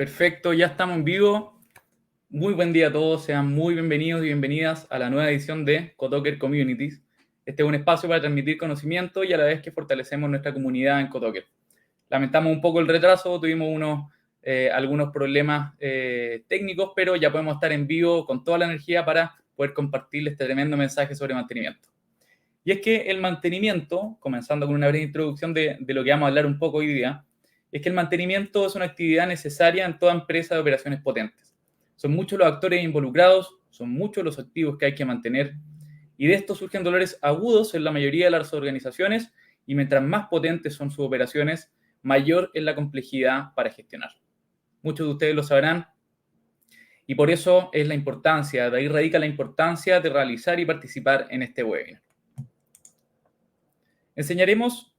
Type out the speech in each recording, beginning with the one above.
Perfecto, ya estamos en vivo. Muy buen día a todos, sean muy bienvenidos y bienvenidas a la nueva edición de Cotoker Communities. Este es un espacio para transmitir conocimiento y a la vez que fortalecemos nuestra comunidad en Cotoker. Lamentamos un poco el retraso, tuvimos algunos problemas técnicos, pero ya podemos estar en vivo con toda la energía para poder compartirles este tremendo mensaje sobre mantenimiento. Y es que el mantenimiento, comenzando con una breve introducción de lo que vamos a hablar un poco hoy día, es que el mantenimiento es una actividad necesaria en toda empresa de operaciones potentes. Son muchos los actores involucrados, son muchos los activos que hay que mantener, y de esto surgen dolores agudos en la mayoría de las organizaciones, y mientras más potentes son sus operaciones, mayor es la complejidad para gestionar. Muchos de ustedes lo sabrán, y por eso es la importancia, de ahí radica la importancia de realizar y participar en este webinar. Enseñaremos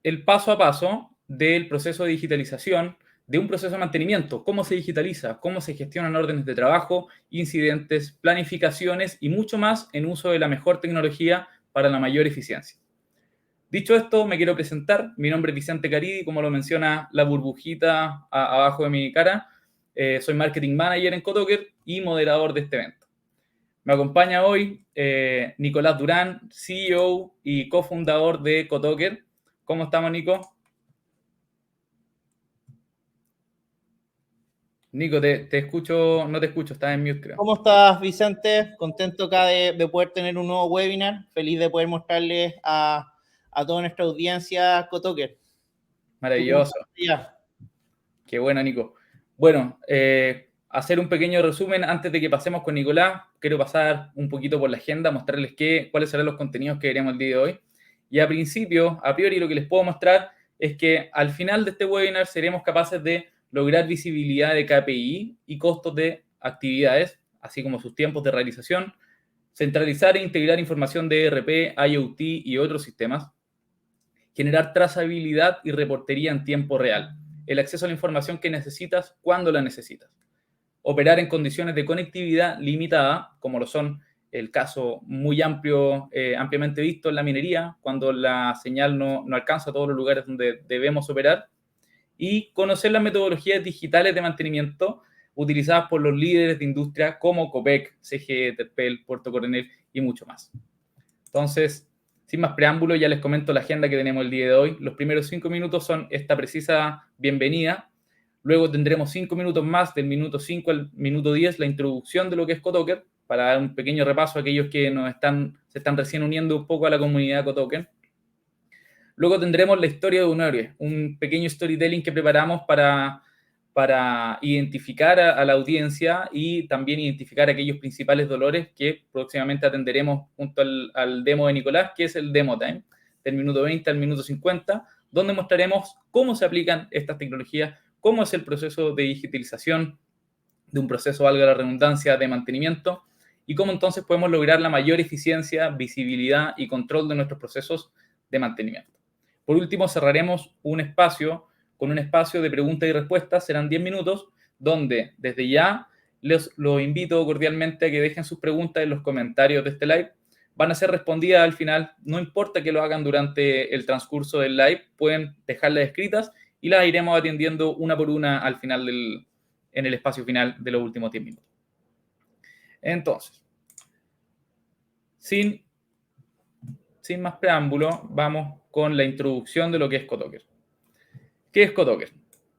el paso a paso del proceso de digitalización de un proceso de mantenimiento, cómo se digitaliza, cómo se gestionan órdenes de trabajo, incidentes, planificaciones y mucho más en uso de la mejor tecnología para la mayor eficiencia. Dicho esto, me quiero presentar. Mi nombre es Vicente Caridi, como lo menciona la burbujita abajo de mi cara. Soy Marketing Manager en Cotoker y moderador de este evento. Me acompaña hoy Nicolás Durán, CEO y cofundador de Cotoker. ¿Cómo estamos, Nico? Nico, te escucho, no te escucho, estás en mute, creo. ¿Cómo estás, Vicente? Contento acá de poder tener un nuevo webinar. Feliz de poder mostrarles a toda nuestra audiencia Cotoker. Maravilloso. Qué bueno, Nico. Bueno, hacer un pequeño resumen antes de que pasemos con Nicolás. Quiero pasar un poquito por la agenda, mostrarles cuáles serán los contenidos que veremos el día de hoy. Y a priori, lo que les puedo mostrar es que al final de este webinar seremos capaces de lograr visibilidad de KPI y costos de actividades, así como sus tiempos de realización, centralizar e integrar información de ERP, IoT y otros sistemas, generar trazabilidad y reportería en tiempo real, el acceso a la información que necesitas cuando la necesitas, operar en condiciones de conectividad limitada, como lo son el caso muy ampliamente visto en la minería, cuando la señal no alcanza a todos los lugares donde debemos operar, y conocer las metodologías digitales de mantenimiento utilizadas por los líderes de industria como Copec, CGE, Terpel, Puerto Coronel y mucho más. Entonces, sin más preámbulo, ya les comento la agenda que tenemos el día de hoy. Los primeros 5 minutos son esta precisa bienvenida. Luego tendremos 5 minutos más, del minuto 5 al minuto 10, la introducción de lo que es Cotoker, para dar un pequeño repaso a aquellos que se están recién uniendo un poco a la comunidad Cotoker. Luego tendremos la historia de un héroe, un pequeño storytelling que preparamos para identificar a la audiencia y también identificar aquellos principales dolores que próximamente atenderemos junto al demo de Nicolás, que es el Demo Time, del minuto 20 al minuto 50, donde mostraremos cómo se aplican estas tecnologías, cómo es el proceso de digitalización de un proceso, valga la redundancia, de mantenimiento, y cómo entonces podemos lograr la mayor eficiencia, visibilidad y control de nuestros procesos de mantenimiento. Por último, cerraremos con un espacio de preguntas y respuestas, serán 10 minutos, donde desde ya los invito cordialmente a que dejen sus preguntas en los comentarios de este live. Van a ser respondidas al final, no importa que lo hagan durante el transcurso del live, pueden dejarlas escritas y las iremos atendiendo una por una al final en el espacio final de los últimos 10 minutos. Entonces, sin más preámbulo, vamos con la introducción de lo que es Cotoker. ¿Qué es Cotoker?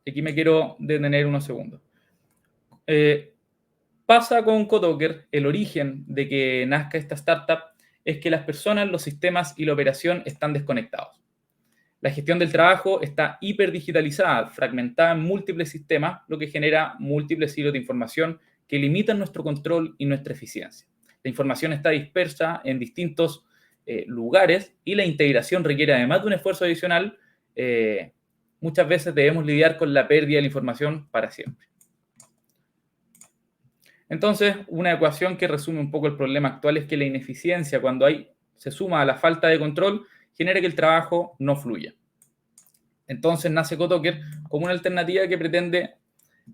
Aquí me quiero detener unos segundos. Pasa con Cotoker, el origen de que nazca esta startup es que las personas, los sistemas y la operación están desconectados. La gestión del trabajo está hiperdigitalizada, fragmentada en múltiples sistemas, lo que genera múltiples hilos de información que limitan nuestro control y nuestra eficiencia. La información está dispersa en distintos lugares y la integración requiere, además de un esfuerzo adicional, muchas veces debemos lidiar con la pérdida de la información para siempre. Entonces, una ecuación que resume un poco el problema actual es que la ineficiencia, cuando se suma a la falta de control, genera que el trabajo no fluya. Entonces nace Cotoker como una alternativa que pretende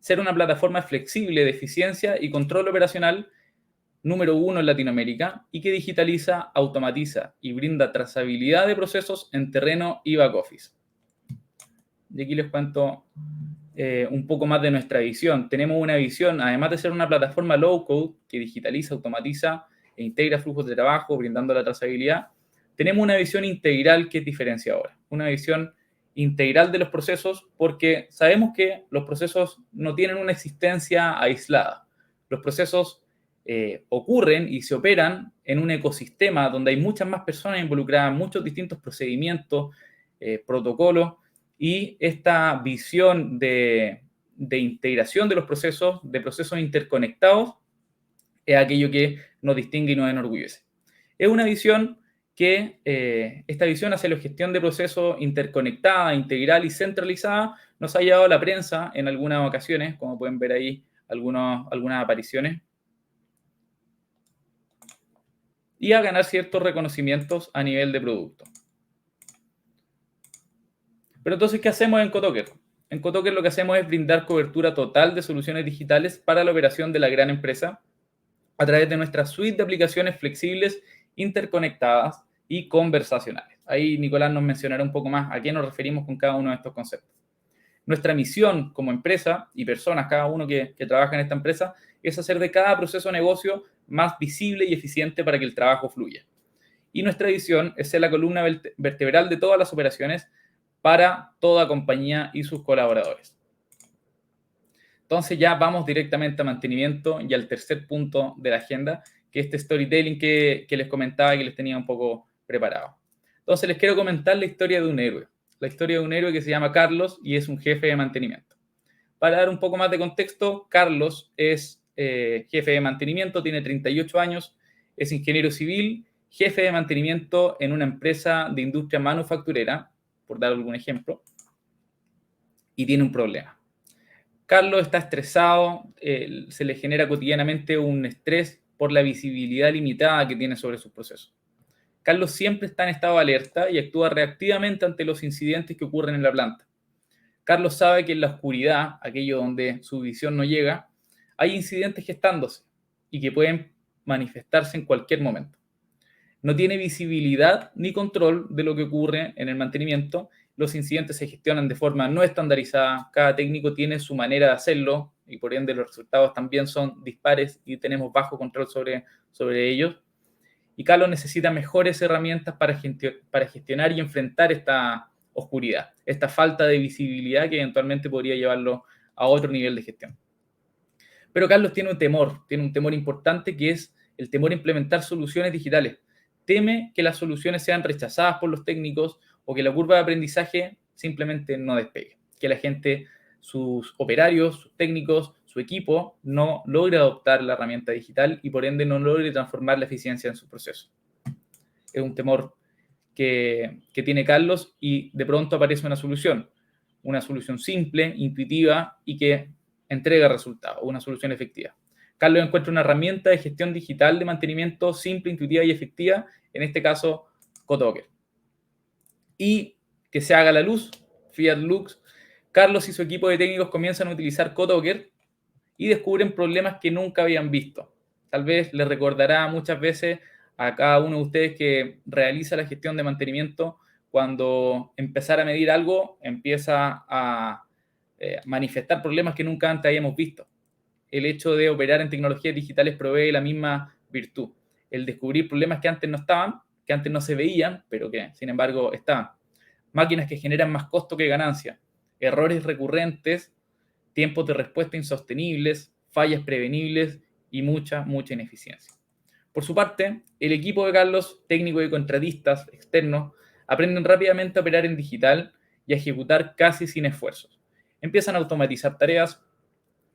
ser una plataforma flexible de eficiencia y control operacional número 1 en Latinoamérica y que digitaliza, automatiza y brinda trazabilidad de procesos en terreno y back office. Y aquí les cuento un poco más de nuestra visión. Tenemos una visión, además de ser una plataforma low-code que digitaliza, automatiza e integra flujos de trabajo, brindando la trazabilidad, tenemos una visión integral que es diferenciadora. Una visión integral de los procesos porque sabemos que los procesos no tienen una existencia aislada. Los procesos ocurren y se operan en un ecosistema donde hay muchas más personas involucradas, muchos distintos procedimientos, protocolos, y esta visión de integración de los procesos, de procesos interconectados, es aquello que nos distingue y nos enorgullece. Es una visión que, esta visión hacia la gestión de procesos interconectada, integral y centralizada, nos ha llevado a la prensa en algunas ocasiones, como pueden ver ahí algunas apariciones, y a ganar ciertos reconocimientos a nivel de producto. Pero entonces, ¿qué hacemos en Cotoker? En Cotoker lo que hacemos es brindar cobertura total de soluciones digitales para la operación de la gran empresa a través de nuestra suite de aplicaciones flexibles, interconectadas y conversacionales. Ahí Nicolás nos mencionará un poco más a qué nos referimos con cada uno de estos conceptos. Nuestra misión como empresa y personas, cada uno que trabaja en esta empresa, es hacer de cada proceso de negocio más visible y eficiente para que el trabajo fluya. Y nuestra visión es ser la columna vertebral de todas las operaciones para toda compañía y sus colaboradores. Entonces ya vamos directamente a mantenimiento y al tercer punto de la agenda, que es este storytelling que les comentaba y que les tenía un poco preparado. Entonces les quiero comentar la historia de un héroe. La historia de un héroe que se llama Carlos y es un jefe de mantenimiento. Para dar un poco más de contexto, Carlos es jefe de mantenimiento, tiene 38 años, es ingeniero civil, jefe de mantenimiento en una empresa de industria manufacturera, por dar algún ejemplo, y tiene un problema. Carlos está estresado, se le genera cotidianamente un estrés por la visibilidad limitada que tiene sobre sus procesos. Carlos siempre está en estado de alerta y actúa reactivamente ante los incidentes que ocurren en la planta. Carlos sabe que en la oscuridad, aquello donde su visión no llega, hay incidentes gestándose y que pueden manifestarse en cualquier momento. No tiene visibilidad ni control de lo que ocurre en el mantenimiento. Los incidentes se gestionan de forma no estandarizada. Cada técnico tiene su manera de hacerlo y por ende los resultados también son dispares y tenemos bajo control sobre ellos. Y Carlos necesita mejores herramientas para gestionar y enfrentar esta oscuridad, esta falta de visibilidad que eventualmente podría llevarlo a otro nivel de gestión. Pero Carlos tiene un temor importante, que es el temor a implementar soluciones digitales. Teme que las soluciones sean rechazadas por los técnicos o que la curva de aprendizaje simplemente no despegue, que la gente, sus operarios, sus técnicos, su equipo no logre adoptar la herramienta digital y por ende no logre transformar la eficiencia en su proceso. Es un temor que tiene Carlos y de pronto aparece una solución simple, intuitiva y que entrega resultados, una solución efectiva. Carlos encuentra una herramienta de gestión digital de mantenimiento simple, intuitiva y efectiva, en este caso, Cotoker. Y que se haga la luz, Fiat Lux, Carlos y su equipo de técnicos comienzan a utilizar Cotoker y descubren problemas que nunca habían visto. Tal vez les recordará muchas veces a cada uno de ustedes que realiza la gestión de mantenimiento, cuando empezar a medir algo, empieza a manifestar problemas que nunca antes habíamos visto. El hecho de operar en tecnologías digitales provee la misma virtud, el descubrir problemas que antes no estaban, que antes no se veían, pero que sin embargo estaban. Máquinas que generan más costo que ganancia, errores recurrentes, tiempos de respuesta insostenibles, fallas prevenibles y mucha ineficiencia. Por su parte, el equipo de Carlos, técnico y contratistas externos, aprenden rápidamente a operar en digital y a ejecutar casi sin esfuerzos. Empiezan a automatizar tareas,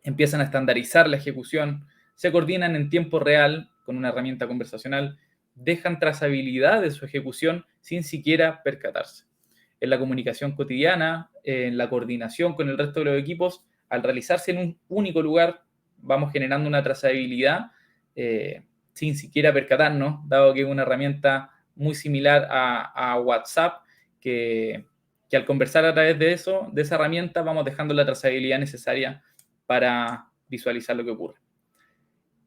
empiezan a estandarizar la ejecución, se coordinan en tiempo real con una herramienta conversacional, dejan trazabilidad de su ejecución sin siquiera percatarse. En la comunicación cotidiana, en la coordinación con el resto de los equipos, al realizarse en un único lugar, vamos generando una trazabilidad sin siquiera percatarnos, dado que es una herramienta muy similar a WhatsApp, que al conversar a través de esa herramienta, vamos dejando la trazabilidad necesaria para visualizar lo que ocurre.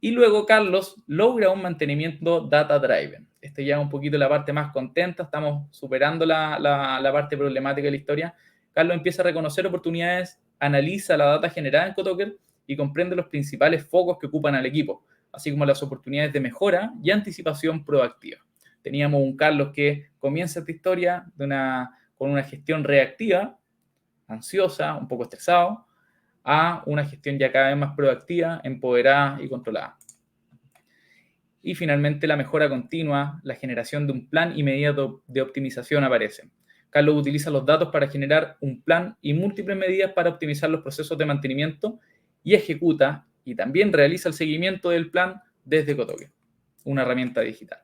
Y luego Carlos logra un mantenimiento data-driven. Ya es un poquito la parte más contenta, estamos superando la parte problemática de la historia, Carlos empieza a reconocer oportunidades, analiza la data generada en Cotoker y comprende los principales focos que ocupan al equipo, así como las oportunidades de mejora y anticipación proactiva. Teníamos un Carlos que comienza esta historia con una gestión reactiva, ansiosa, un poco estresado, a una gestión ya cada vez más proactiva, empoderada y controlada. Y finalmente la mejora continua, la generación de un plan y medidas de optimización aparecen. Carlos utiliza los datos para generar un plan y múltiples medidas para optimizar los procesos de mantenimiento y ejecuta y también realiza el seguimiento del plan desde Cotoker, una herramienta digital.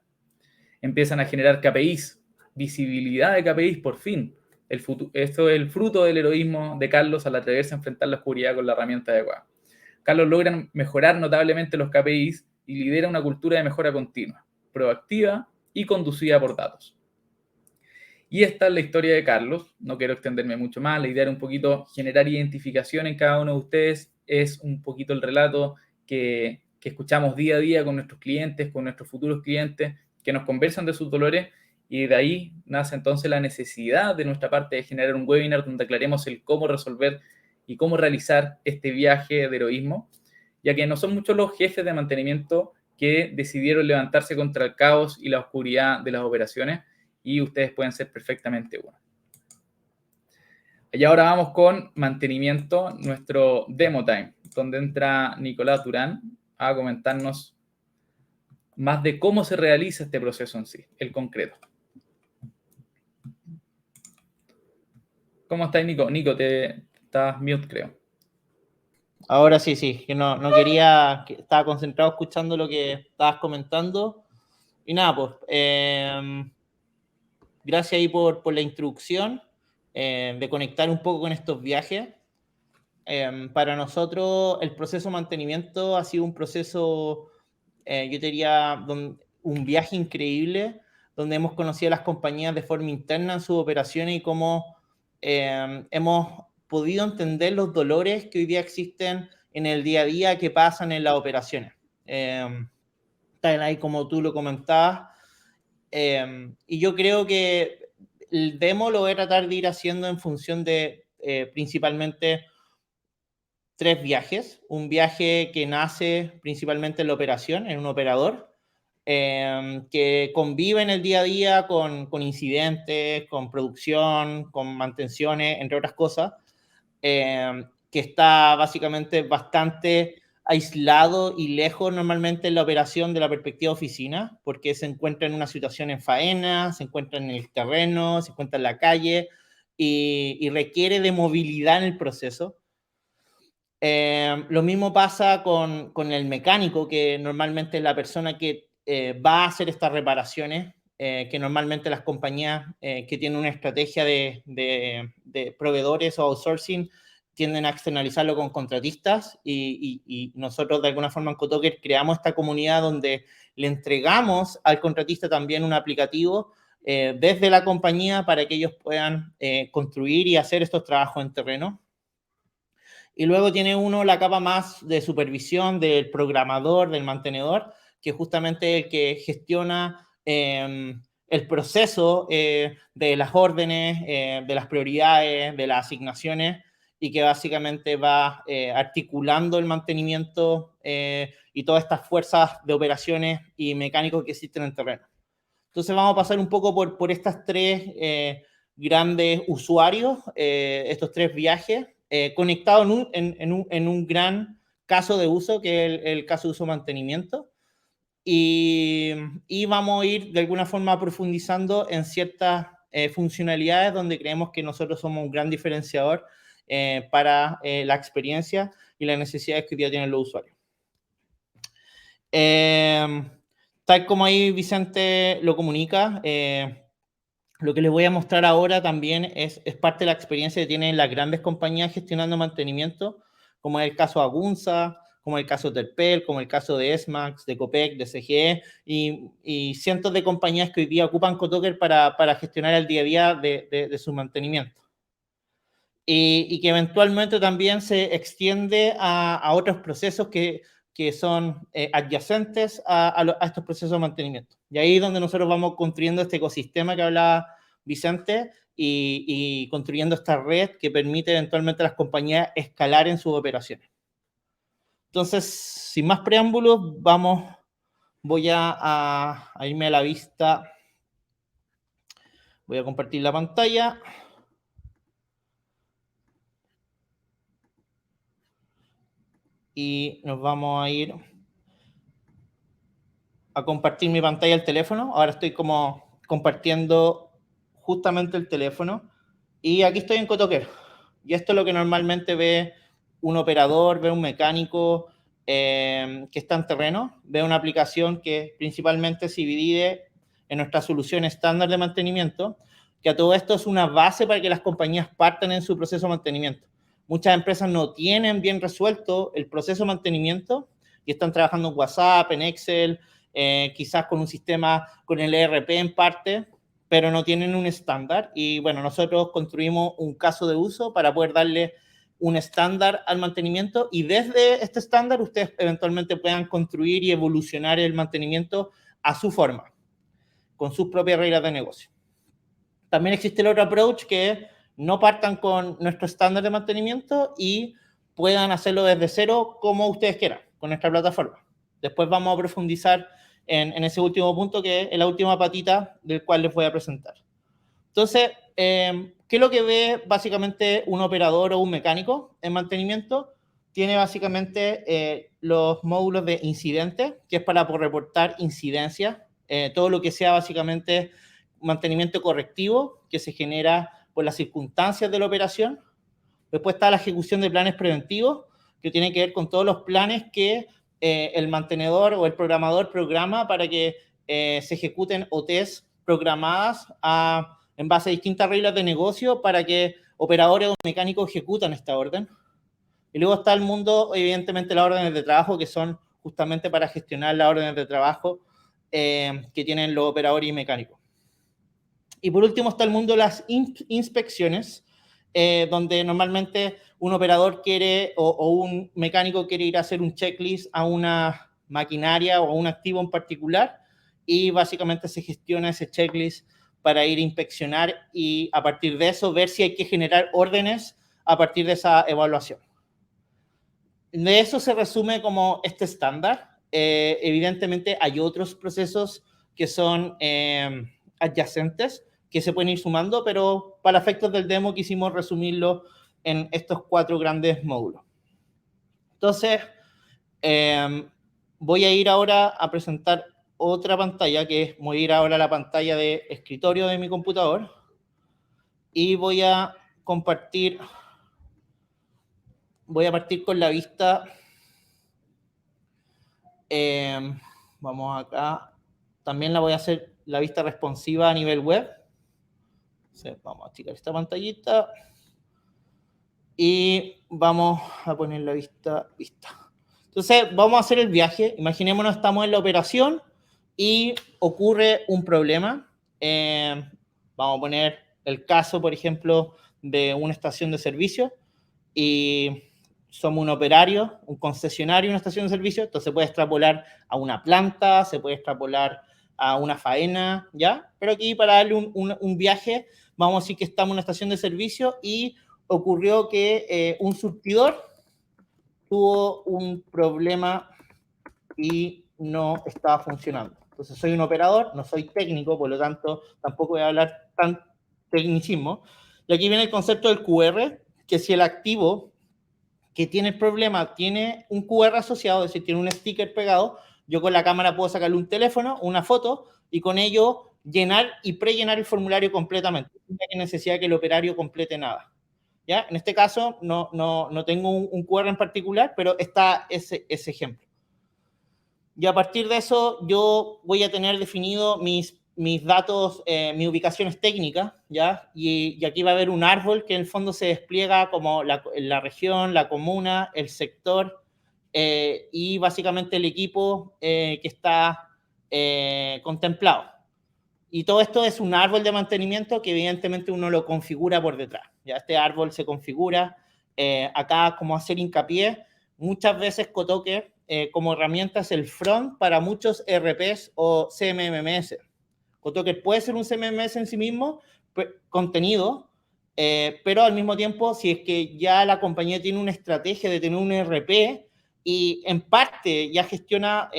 Empiezan a generar KPIs, visibilidad de KPIs por fin. Esto es el fruto del heroísmo de Carlos al atreverse a enfrentar la oscuridad con la herramienta adecuada. Carlos logra mejorar notablemente los KPIs y lidera una cultura de mejora continua, proactiva y conducida por datos. Y esta es la historia de Carlos. No quiero extenderme mucho más. La idea era un poquito generar identificación en cada uno de ustedes. Es un poquito el relato que escuchamos día a día con nuestros clientes, con nuestros futuros clientes, que nos conversan de sus dolores, y de ahí nace entonces la necesidad de nuestra parte de generar un webinar donde aclaremos el cómo resolver y cómo realizar este viaje de heroísmo, ya que no son muchos los jefes de mantenimiento que decidieron levantarse contra el caos y la oscuridad de las operaciones, y ustedes pueden ser perfectamente uno. Y ahora vamos con mantenimiento, nuestro demo time, donde entra Nicolás Durán a comentarnos más de cómo se realiza este proceso en sí, el concreto. ¿Cómo estás, Nico? Nico, estás mute, creo. Ahora sí, que no quería, que estaba concentrado escuchando lo que estabas comentando. Y nada, pues, gracias ahí por la introducción, de conectar un poco con estos viajes. Para nosotros el proceso de mantenimiento ha sido un proceso, yo diría, un viaje increíble, donde hemos conocido a las compañías de forma interna en sus operaciones y cómo hemos podido entender los dolores que hoy día existen en el día a día que pasan en las operaciones. Tal ahí como tú lo comentabas. Y yo creo que el demo lo voy a tratar de ir haciendo en función de principalmente 3 viajes. Un viaje que nace principalmente en la operación, en un operador, que convive en el día a día con incidentes, con producción, con mantenciones, entre otras cosas, que está básicamente bastante aislado y lejos normalmente en la operación de la perspectiva oficina, porque se encuentra en una situación en faena, se encuentra en el terreno, se encuentra en la calle y requiere de movilidad en el proceso. Lo mismo pasa con el mecánico, que normalmente es la persona que va a hacer estas reparaciones, que normalmente las compañías que tienen una estrategia de proveedores o outsourcing tienden a externalizarlo con contratistas y nosotros de alguna forma en Cotoker creamos esta comunidad donde le entregamos al contratista también un aplicativo desde la compañía para que ellos puedan construir y hacer estos trabajos en terreno. Y luego tiene uno la capa más de supervisión del programador, del mantenedor, que justamente es el que gestiona el proceso de las órdenes, de las prioridades, de las asignaciones, y que básicamente va articulando el mantenimiento y todas estas fuerzas de operaciones y mecánicos que existen en terreno. Entonces vamos a pasar un poco por estas 3 grandes usuarios, estos 3 viajes, conectados en un gran caso de uso, que es el caso de uso mantenimiento. Y vamos a ir de alguna forma profundizando en ciertas funcionalidades donde creemos que nosotros somos un gran diferenciador para la experiencia y las necesidades que hoy día tienen los usuarios. Tal como ahí Vicente lo comunica, lo que les voy a mostrar ahora también es parte de la experiencia que tienen las grandes compañías gestionando mantenimiento, como es el caso de Agunza, como el caso de Terpel, como el caso de Esmax, de Copec, de CGE, y cientos de compañías que hoy día ocupan Cotoker para gestionar el día a día de su mantenimiento. Y que eventualmente también se extiende a otros procesos que son adyacentes a estos procesos de mantenimiento. Y ahí es donde nosotros vamos construyendo este ecosistema que hablaba Vicente, y construyendo esta red que permite eventualmente a las compañías escalar en sus operaciones. Entonces, sin más preámbulos, voy a irme a la vista. Voy a compartir la pantalla. Y nos vamos a ir a compartir mi pantalla del teléfono. Ahora estoy como compartiendo justamente el teléfono. Y aquí estoy en Cotoquer. Y esto es lo que normalmente ve un operador, ve un mecánico que está en terreno. Ve una aplicación que principalmente se divide en nuestra solución estándar de mantenimiento, que a todo esto es una base para que las compañías partan en su proceso de mantenimiento. Muchas empresas no tienen bien resuelto el proceso de mantenimiento y están trabajando en WhatsApp, en Excel, quizás con un sistema, con el ERP en parte, pero no tienen un estándar. Y bueno, nosotros construimos un caso de uso para poder darle un estándar al mantenimiento y desde este estándar ustedes eventualmente puedan construir y evolucionar el mantenimiento a su forma, con sus propias reglas de negocio. También existe el otro approach que no partan con nuestro estándar de mantenimiento y puedan hacerlo desde cero como ustedes quieran, con nuestra plataforma. Después vamos a profundizar en ese último punto, que es la última patita del cual les voy a presentar. Entonces, ¿qué es lo que ve básicamente un operador o un mecánico en mantenimiento? Tiene básicamente los módulos de incidentes, que es para reportar incidencias, todo lo que sea básicamente mantenimiento correctivo que se genera por las circunstancias de la operación. Después está la ejecución de planes preventivos, que tiene que ver con todos los planes que el mantenedor o el programador programa para que se ejecuten OTs programadas en base a distintas reglas de negocio para que operadores o mecánicos ejecutan esta orden. Y luego está el mundo, evidentemente, las órdenes de trabajo, que son justamente para gestionar las órdenes de trabajo que tienen los operadores y mecánicos. Y por último está el mundo de las inspecciones, donde normalmente un operador quiere o un mecánico quiere ir a hacer un checklist a una maquinaria o a un activo en particular y básicamente se gestiona ese checklist para ir a inspeccionar y a partir de eso ver si hay que generar órdenes a partir de esa evaluación. De eso se resume como este estándar. Evidentemente hay otros procesos que son adyacentes que se pueden ir sumando, pero para efectos del demo quisimos resumirlo en estos 4 grandes módulos. Entonces, voy a ir ahora a presentar otra pantalla, voy a ir ahora a la pantalla de escritorio de mi computador y voy a partir con la vista. Vamos acá. También la voy a hacer la vista responsiva a nivel web. Entonces, vamos a achicar esta pantallita y vamos a poner la vista. Entonces, vamos a hacer el viaje. Imaginémonos, estamos en la operación y ocurre un problema. Vamos a poner el caso, por ejemplo, de una estación de servicio y somos un operario, un concesionario, una estación de servicio. Entonces, se puede extrapolar a una planta, se puede extrapolar a una faena, ¿ya? Pero aquí, para darle un viaje, vamos a decir que estamos en una estación de servicio y ocurrió que un surtidor tuvo un problema y no estaba funcionando. Entonces, soy un operador, no soy técnico, por lo tanto, tampoco voy a hablar tan tecnicismo. Y aquí viene el concepto del QR, que si el activo que tiene el problema tiene un QR asociado, es decir, tiene un sticker pegado, yo con la cámara puedo sacarle un teléfono, una foto, y con ello llenar y prellenar el formulario completamente, sin necesidad que el operario complete nada. ¿Ya? En este caso no tengo un QR en particular, pero está ese ejemplo. Y a partir de eso yo voy a tener definido mis datos, mis ubicaciones técnicas, ¿ya? Y aquí va a haber un árbol que en el fondo se despliega como la región, la comuna, el sector y básicamente el equipo que está contemplado. Y todo esto es un árbol de mantenimiento que evidentemente uno lo configura por detrás. Ya este árbol se configura. Acá, como hacer hincapié, muchas veces Cotoquer como herramienta es el front para muchos ERPs o CMMS. GoToker puede ser un CMS en sí mismo, contenido, pero al mismo tiempo, si es que ya la compañía tiene una estrategia de tener un ERP y en parte ya gestiona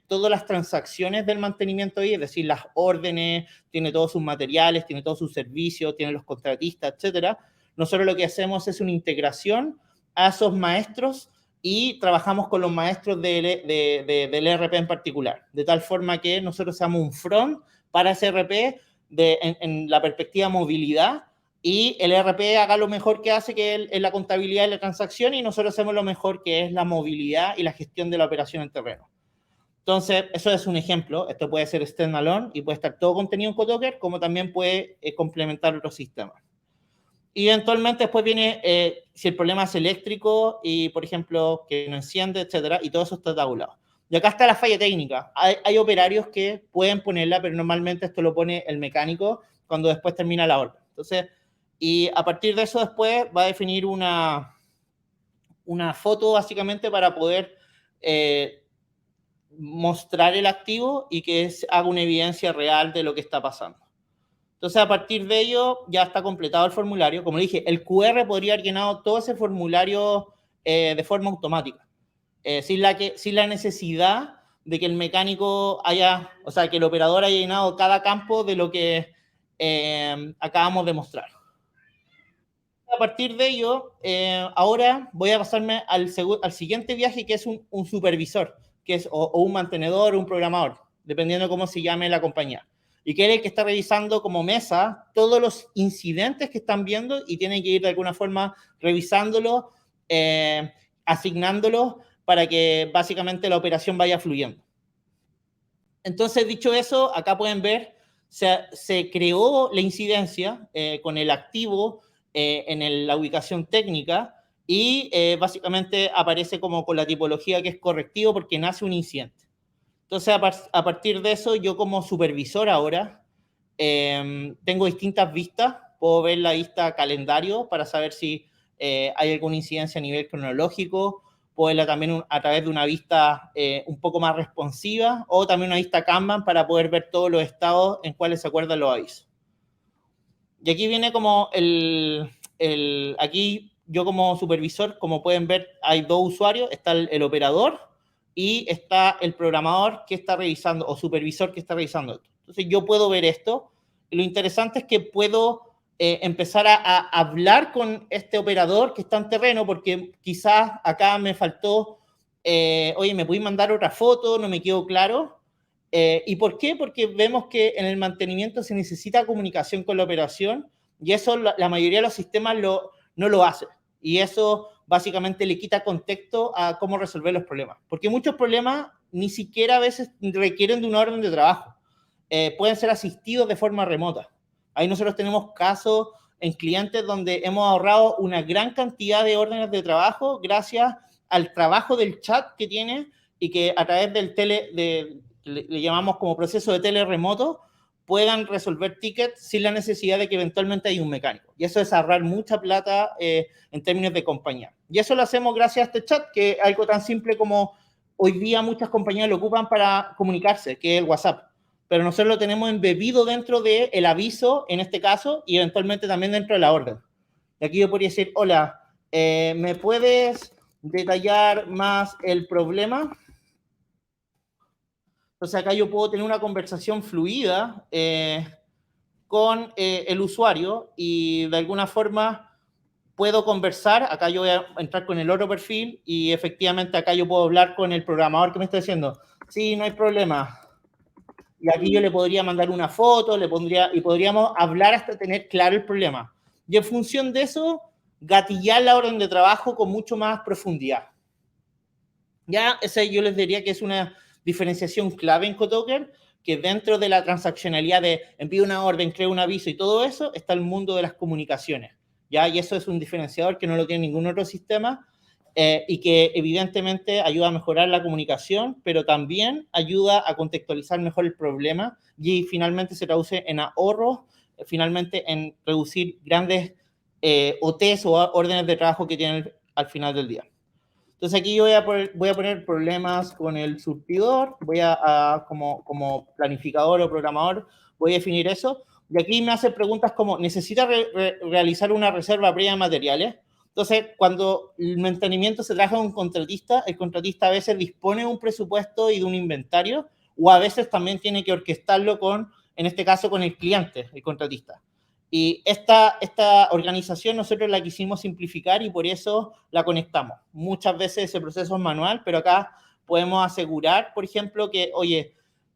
todas las transacciones del mantenimiento ahí, es decir, las órdenes, tiene todos sus materiales, tiene todos sus servicios, tiene los contratistas, etcétera. Nosotros lo que hacemos es una integración a esos maestros y trabajamos con los maestros del ERP en particular, de tal forma que nosotros seamos un front para ese ERP en la perspectiva movilidad, y el ERP haga lo mejor que hace, que es la contabilidad y la transacción, y nosotros hacemos lo mejor, que es la movilidad y la gestión de la operación en terreno. Entonces, eso es un ejemplo. Esto puede ser standalone y puede estar todo contenido en GoToker, como también puede complementar otros sistemas. Y eventualmente después viene si el problema es eléctrico y, por ejemplo, que no enciende, etcétera, y todo eso está tabulado. Y acá está la falla técnica. Hay operarios que pueden ponerla, pero normalmente esto lo pone el mecánico cuando después termina la orden. Entonces, y a partir de eso después va a definir una foto básicamente para poder mostrar el activo y que haga una evidencia real de lo que está pasando. Entonces, a partir de ello, ya está completado el formulario. Como dije, el QR podría haber llenado todo ese formulario de forma automática, sin la necesidad de que el mecánico o sea, que el operador haya llenado cada campo de lo que acabamos de mostrar. A partir de ello, ahora voy a pasarme al siguiente viaje, que es un supervisor, que es o un mantenedor o un programador, dependiendo de cómo se llame la compañía. Y que es el que está revisando como mesa todos los incidentes que están viendo y tiene que ir de alguna forma revisándolos, asignándolos para que básicamente la operación vaya fluyendo. Entonces, dicho eso, acá pueden ver, se creó la incidencia con el activo en la ubicación técnica y básicamente aparece como con la tipología que es correctivo porque nace un incidente. Entonces, a partir de eso, yo como supervisor ahora tengo distintas vistas. Puedo ver la vista calendario para saber si hay alguna incidencia a nivel cronológico. Puedo verla también a través de una vista un poco más responsiva, o también una vista Kanban para poder ver todos los estados en cuales se acuerdan los avisos. Y aquí viene como aquí yo como supervisor, como pueden ver, hay dos usuarios, está el operador y está el programador que está revisando, o supervisor que está revisando esto. Entonces yo puedo ver esto, y lo interesante es que puedo empezar a hablar con este operador que está en terreno, porque quizás acá me faltó, oye, ¿me podéis mandar otra foto? No me quedó claro. ¿Y por qué? Porque vemos que en el mantenimiento se necesita comunicación con la operación, y eso la mayoría de los sistemas no lo hace. Y eso básicamente le quita contexto a cómo resolver los problemas. Porque muchos problemas ni siquiera a veces requieren de una orden de trabajo. Pueden ser asistidos de forma remota. Ahí nosotros tenemos casos en clientes donde hemos ahorrado una gran cantidad de órdenes de trabajo gracias al trabajo del chat que tiene, y que a través del le llamamos como proceso de tele remoto, puedan resolver tickets sin la necesidad de que eventualmente haya un mecánico. Y eso es ahorrar mucha plata en términos de compañía. Y eso lo hacemos gracias a este chat, que es algo tan simple como hoy día muchas compañías lo ocupan para comunicarse, que es el WhatsApp. Pero nosotros lo tenemos embebido dentro del aviso, en este caso, y eventualmente también dentro de la orden. Y aquí yo podría decir, hola, ¿me puedes detallar más el problema? Entonces acá yo puedo tener una conversación fluida con el usuario, y de alguna forma puedo conversar. Acá yo voy a entrar con el otro perfil y efectivamente acá yo puedo hablar con el programador que me está diciendo, sí, no hay problema. Y aquí yo le podría mandar una foto, y podríamos hablar hasta tener claro el problema. Y en función de eso, gatillar la orden de trabajo con mucho más profundidad. Ya, ese yo les diría que es una diferenciación clave en GoToker, que dentro de la transaccionalidad de envío una orden, creo un aviso y todo eso, está el mundo de las comunicaciones. ¿Ya? Y eso es un diferenciador que no lo tiene ningún otro sistema, y que evidentemente ayuda a mejorar la comunicación, pero también ayuda a contextualizar mejor el problema, y finalmente se traduce en ahorros, finalmente en reducir grandes OTs o órdenes de trabajo que tienen al final del día. Entonces aquí yo voy a poner problemas con el surtidor, como planificador o programador, voy a definir eso. Y aquí me hacen preguntas como, ¿necesita realizar una reserva previa de materiales? Entonces, cuando el mantenimiento se trabaja con un contratista, el contratista a veces dispone de un presupuesto y de un inventario, o a veces también tiene que orquestarlo con, en este caso, con el cliente, el contratista. Y esta organización nosotros la quisimos simplificar y por eso la conectamos. Muchas veces ese proceso es manual, pero acá podemos asegurar, por ejemplo, que, oye,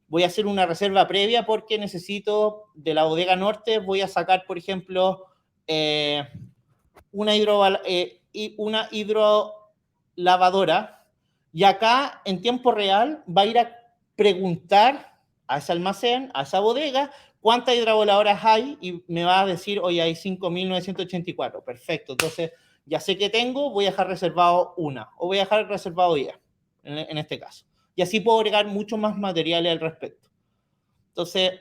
voy a hacer una reserva previa porque necesito de la bodega norte, voy a sacar, por ejemplo, una hidrolavadora, y acá en tiempo real va a ir a preguntar a ese almacén, a esa bodega, cuántas hidrolavadoras hay y me va a decir, oye, hay 5.984. Perfecto, entonces ya sé que tengo, voy a dejar reservado una o voy a dejar reservado 10 en este caso. Y así puedo agregar mucho más materiales al respecto. Entonces,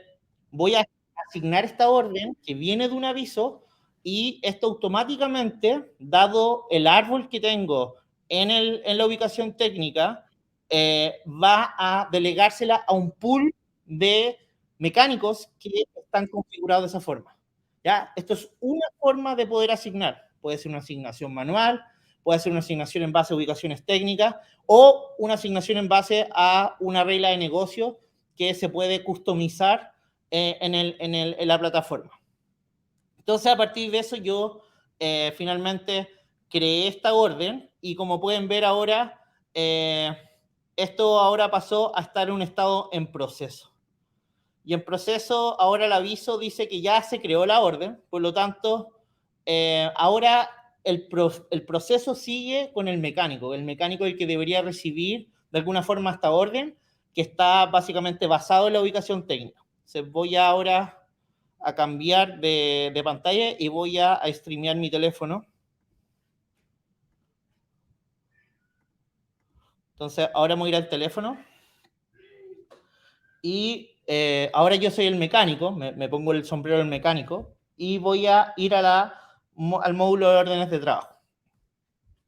voy a asignar esta orden que viene de un aviso y esto automáticamente, dado el árbol que tengo en la ubicación técnica, va a delegársela a un pool de mecánicos que están configurados de esa forma. ¿Ya? Esto es una forma de poder asignar. Puede ser una asignación manual, puede ser una asignación en base a ubicaciones técnicas o una asignación en base a una regla de negocio que se puede customizar en la plataforma. Entonces, a partir de eso, yo finalmente creé esta orden y como pueden ver ahora, esto ahora pasó a estar en un estado en proceso. Y en proceso, ahora el aviso dice que ya se creó la orden, por lo tanto, ahora el proceso sigue con el mecánico es el que debería recibir de alguna forma esta orden, que está básicamente basado en la ubicación técnica. Entonces voy ahora a cambiar de pantalla y voy a streamear mi teléfono. Entonces ahora voy a ir al teléfono y ahora yo soy el mecánico, me pongo el sombrero del mecánico y voy a ir al módulo de órdenes de trabajo.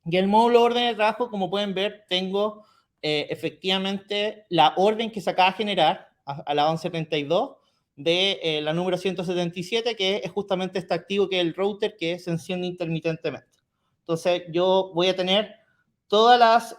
Y el módulo de órdenes de trabajo, como pueden ver, tengo efectivamente la orden que se acaba de generar a la 1132 de la número 177, que es justamente este activo que es el router que se enciende intermitentemente. Entonces yo voy a tener todas las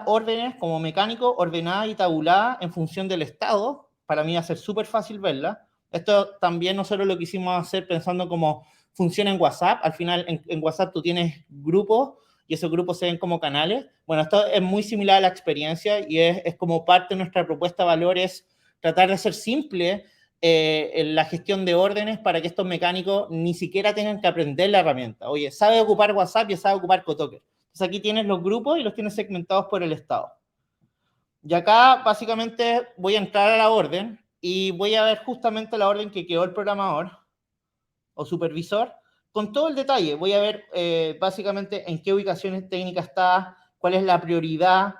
órdenes como mecánico ordenadas y tabuladas en función del estado. Para mí va a ser súper fácil verla. Esto también nosotros lo quisimos hacer pensando como funciona en WhatsApp. Al final en WhatsApp tú tienes grupos y esos grupos se ven como canales. Bueno, esto es muy similar a la experiencia y es como parte de nuestra propuesta de valor es tratar de hacer simple la gestión de órdenes para que estos mecánicos ni siquiera tengan que aprender la herramienta. Oye, sabe ocupar WhatsApp y sabe ocupar Cotoker. Entonces aquí tienes los grupos y los tienes segmentados por el estado. Y acá básicamente voy a entrar a la orden y voy a ver justamente la orden que quedó el programador o supervisor con todo el detalle. Voy a ver básicamente en qué ubicaciones técnicas está, cuál es la prioridad.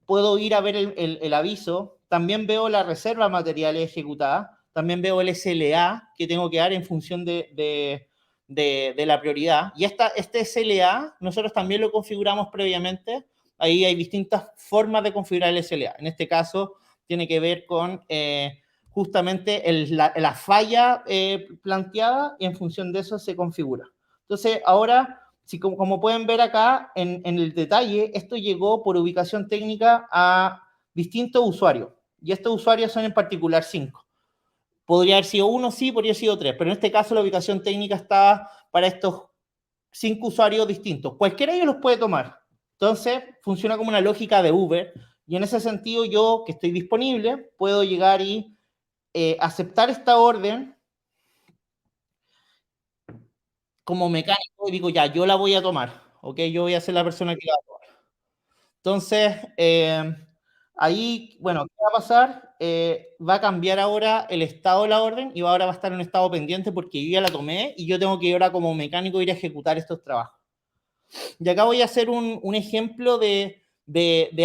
Puedo ir a ver el aviso. También veo la reserva de materiales ejecutada. También veo el SLA que tengo que dar en función de la prioridad. Y este SLA nosotros también lo configuramos previamente. Ahí hay distintas formas de configurar el SLA. En este caso tiene que ver con justamente la falla planteada y en función de eso se configura. Entonces, ahora, si como pueden ver acá en el detalle, esto llegó por ubicación técnica a distintos usuarios. Y estos usuarios son en particular 5. Podría haber sido 1, sí, podría haber sido 3, pero en este caso la ubicación técnica está para estos 5 usuarios distintos. Cualquiera de ellos los puede tomar. Entonces, funciona como una lógica de Uber. Y en ese sentido, yo, que estoy disponible, puedo llegar y aceptar esta orden como mecánico y digo, ya, yo la voy a tomar, ¿ok? Yo voy a ser la persona que la va a tomar. Entonces, ahí, bueno, ¿qué va a pasar? Va a cambiar ahora el estado de la orden y ahora va a estar en un estado pendiente porque yo ya la tomé y yo tengo que ahora como mecánico ir a ejecutar estos trabajos. Y acá voy a hacer un ejemplo de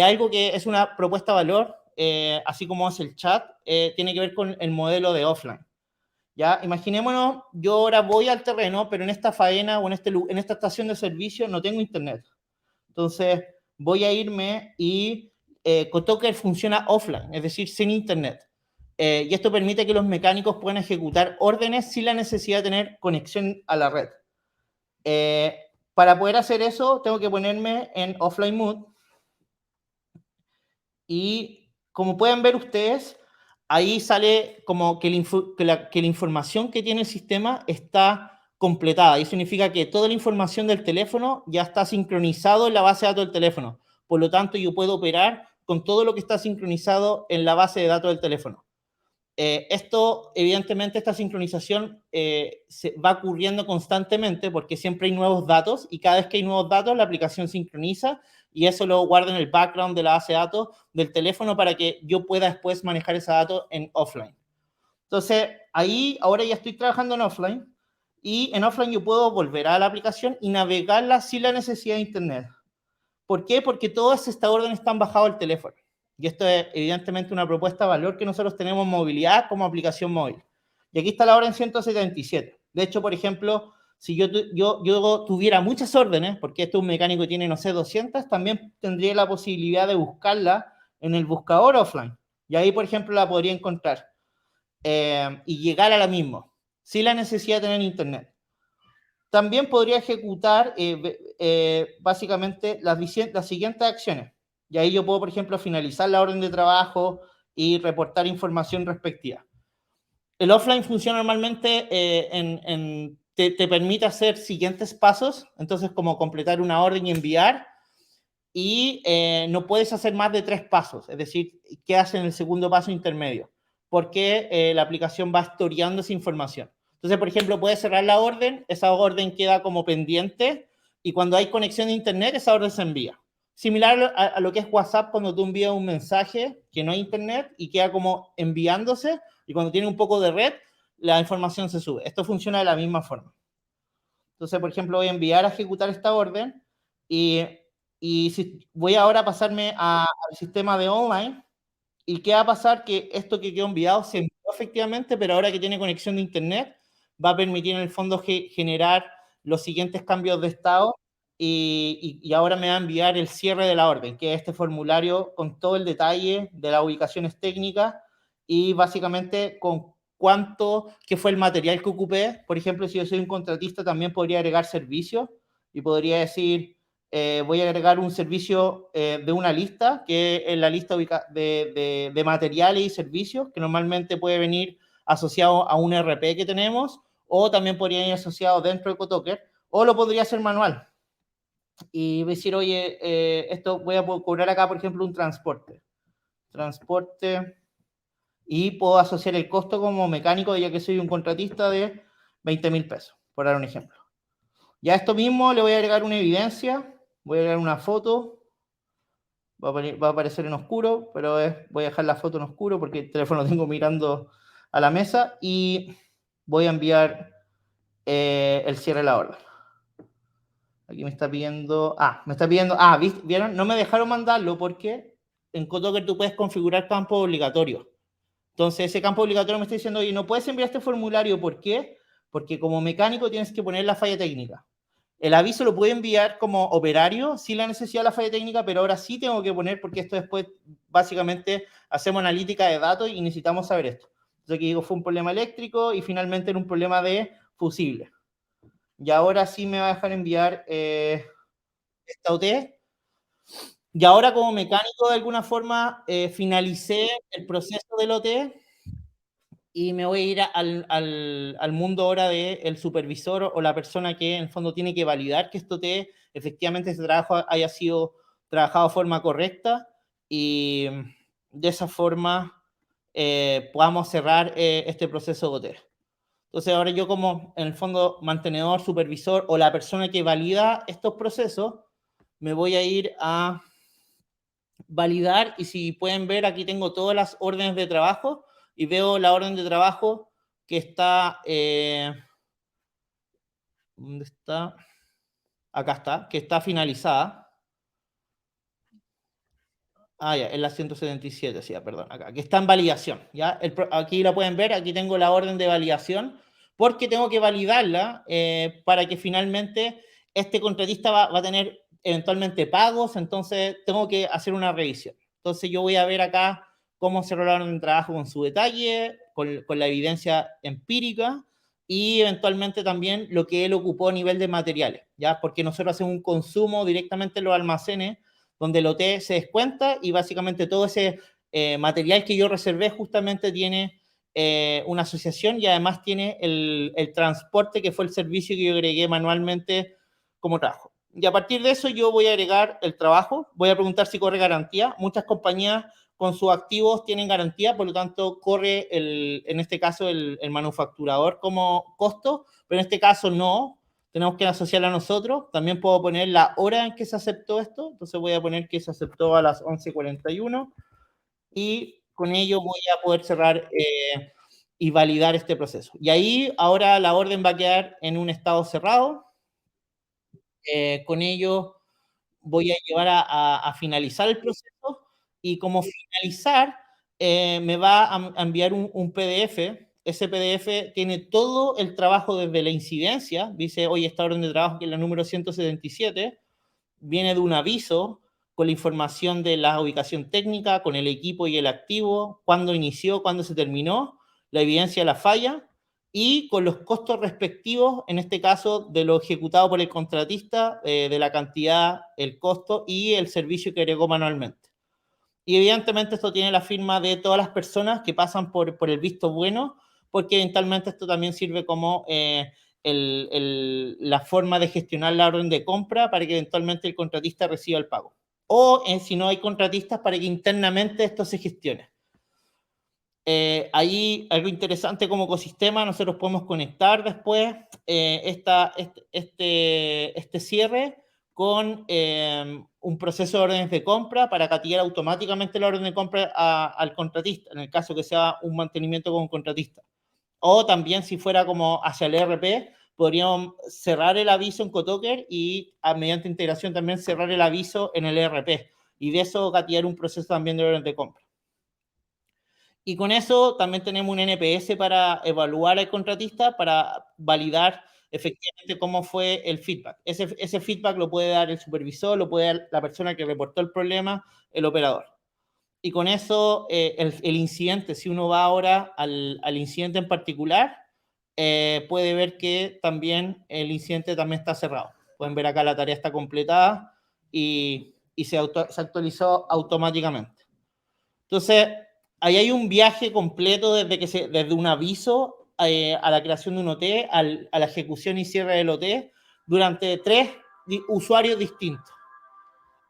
algo que es una propuesta de valor, así como es el chat, tiene que ver con el modelo de offline. ¿Ya? Imaginémonos, yo ahora voy al terreno, pero en esta faena o en esta estación de servicio no tengo internet. Entonces, voy a irme y Cotoker funciona offline, es decir, sin internet. y esto permite que los mecánicos puedan ejecutar órdenes sin la necesidad de tener conexión a la red. Para poder hacer eso, tengo que ponerme en offline mode. Y como pueden ver ustedes, ahí sale como que la información que tiene el sistema está completada. Y significa que toda la información del teléfono ya está sincronizado en la base de datos del teléfono. Por lo tanto, yo puedo operar con todo lo que está sincronizado en la base de datos del teléfono. Esto, evidentemente, esta sincronización se va ocurriendo constantemente porque siempre hay nuevos datos y cada vez que hay nuevos datos la aplicación sincroniza y eso lo guarda en el background de la base de datos del teléfono para que yo pueda después manejar ese dato en offline. Entonces, ahí ahora ya estoy trabajando en offline y en offline yo puedo volver a la aplicación y navegarla sin la necesidad de internet. ¿Por qué? Porque todas estas órdenes están bajadas al teléfono. Y esto es evidentemente una propuesta de valor que nosotros tenemos en movilidad como aplicación móvil. Y aquí está la orden 177. De hecho, por ejemplo, si yo tuviera muchas órdenes, porque este es un mecánico que tiene, no sé, 200, también tendría la posibilidad de buscarla en el buscador offline. Y ahí, por ejemplo, la podría encontrar y llegar a la misma, sin la necesidad de tener internet. También podría ejecutar básicamente las siguientes acciones. Y ahí yo puedo, por ejemplo, finalizar la orden de trabajo y reportar información respectiva. El offline funciona normalmente, te permite hacer siguientes pasos, entonces como completar una orden y enviar, y no puedes hacer más de 3 pasos, es decir, quedas en el segundo paso intermedio, porque la aplicación va historiando esa información. Entonces, por ejemplo, puedes cerrar la orden, esa orden queda como pendiente y cuando hay conexión de internet, esa orden se envía. Similar a lo que es WhatsApp cuando tú envías un mensaje que no hay internet y queda como enviándose y cuando tiene un poco de red, la información se sube. Esto funciona de la misma forma. Entonces, por ejemplo, voy a enviar a ejecutar esta orden y si voy ahora a pasarme al sistema de online. ¿Y qué va a pasar? Que esto que quedó enviado se envió efectivamente, pero ahora que tiene conexión de internet, va a permitir en el fondo generar los siguientes cambios de estado y ahora me va a enviar el cierre de la orden, que es este formulario con todo el detalle de las ubicaciones técnicas y básicamente con qué fue el material que ocupé. Por ejemplo, si yo soy un contratista, también podría agregar servicios y podría decir, voy a agregar un servicio de una lista, que es la lista de materiales y servicios, que normalmente puede venir asociado a un RP que tenemos, o también podría ir asociado dentro de Cotoker, o lo podría hacer manual. Y decir, oye, esto voy a cobrar acá, por ejemplo, un transporte, y puedo asociar el costo como mecánico, ya que soy un contratista de 20.000 pesos, por dar un ejemplo. Ya a esto mismo le voy a agregar una evidencia, voy a agregar una foto, va a aparecer en oscuro, pero voy a dejar la foto en oscuro porque el teléfono lo tengo mirando a la mesa y voy a enviar el cierre de la orden. Aquí me está pidiendo, ¿vieron? No me dejaron mandarlo porque en Cotoker tú puedes configurar campos obligatorios. Entonces ese campo obligatorio me está diciendo, oye, no puedes enviar este formulario, ¿por qué? Porque como mecánico tienes que poner la falla técnica. El aviso lo puedo enviar como operario sin la necesidad de la falla técnica, pero ahora sí tengo que poner porque esto después básicamente hacemos analítica de datos y necesitamos saber esto. Entonces aquí digo, fue un problema eléctrico y finalmente era un problema de fusible. Y ahora sí me va a dejar enviar esta OT. Y ahora como mecánico de alguna forma finalicé el proceso del OT y me voy a ir al mundo ahora del supervisor o la persona que en el fondo tiene que validar que esto efectivamente ese trabajo haya sido trabajado de forma correcta y de esa forma podamos cerrar este proceso de OT. Entonces ahora yo como en el fondo mantenedor, supervisor o la persona que valida estos procesos, me voy a ir a validar y si pueden ver aquí tengo todas las órdenes de trabajo y veo la orden de trabajo que está, ¿dónde está? Acá está, que está finalizada. Ya, es la 177, sí, perdón, acá, que está en validación, ¿ya? Aquí la pueden ver, aquí tengo la orden de validación, porque tengo que validarla para que finalmente este contratista va a tener eventualmente pagos, entonces tengo que hacer una revisión. Entonces yo voy a ver acá cómo cerró la orden de trabajo con su detalle, con la evidencia empírica, y eventualmente también lo que él ocupó a nivel de materiales, ¿ya? Porque nosotros hacemos un consumo directamente en los almacenes, donde el OT se descuenta y básicamente todo ese material que yo reservé justamente tiene una asociación y además tiene el transporte, que fue el servicio que yo agregué manualmente como trabajo. Y a partir de eso yo voy a agregar el trabajo, voy a preguntar si corre garantía. Muchas compañías con sus activos tienen garantía, por lo tanto corre, en este caso, el manufacturador como costo, pero en este caso no, tenemos que asociarla a nosotros. También puedo poner la hora en que se aceptó esto, entonces voy a poner que se aceptó a las 11:41 y con ello voy a poder cerrar y validar este proceso. Y ahí ahora la orden va a quedar en un estado cerrado. Con ello voy a llevar a finalizar el proceso y como finalizar me va a enviar un PDF. Ese PDF tiene todo el trabajo desde la incidencia. Dice, oye, esta orden de trabajo, que es la número 177, viene de un aviso con la información de la ubicación técnica, con el equipo y el activo, cuándo inició, cuándo se terminó, la evidencia de la falla y con los costos respectivos, en este caso de lo ejecutado por el contratista, de la cantidad, el costo y el servicio que agregó manualmente. Y evidentemente esto tiene la firma de todas las personas que pasan por el visto bueno, porque eventualmente esto también sirve como la forma de gestionar la orden de compra para que eventualmente el contratista reciba el pago. O si no hay contratistas, para que internamente esto se gestione. Ahí algo interesante como ecosistema, nosotros podemos conectar después este cierre con un proceso de órdenes de compra para catillar automáticamente la orden de compra al contratista, en el caso que sea un mantenimiento con un contratista. O también si fuera como hacia el ERP, podríamos cerrar el aviso en Cotoker y mediante integración también cerrar el aviso en el ERP. Y de eso catillar un proceso también de órdenes de compra. Y con eso también tenemos un NPS para evaluar al contratista, para validar efectivamente cómo fue el feedback. Ese feedback lo puede dar el supervisor, lo puede dar la persona que reportó el problema, el operador. Y con eso, el incidente, si uno va ahora al incidente en particular, puede ver que también el incidente también está cerrado. Pueden ver acá la tarea está completada y se actualizó automáticamente. Entonces, ahí hay un viaje completo desde un aviso a la creación de un OT, a la ejecución y cierre del OT, durante 3 usuarios distintos.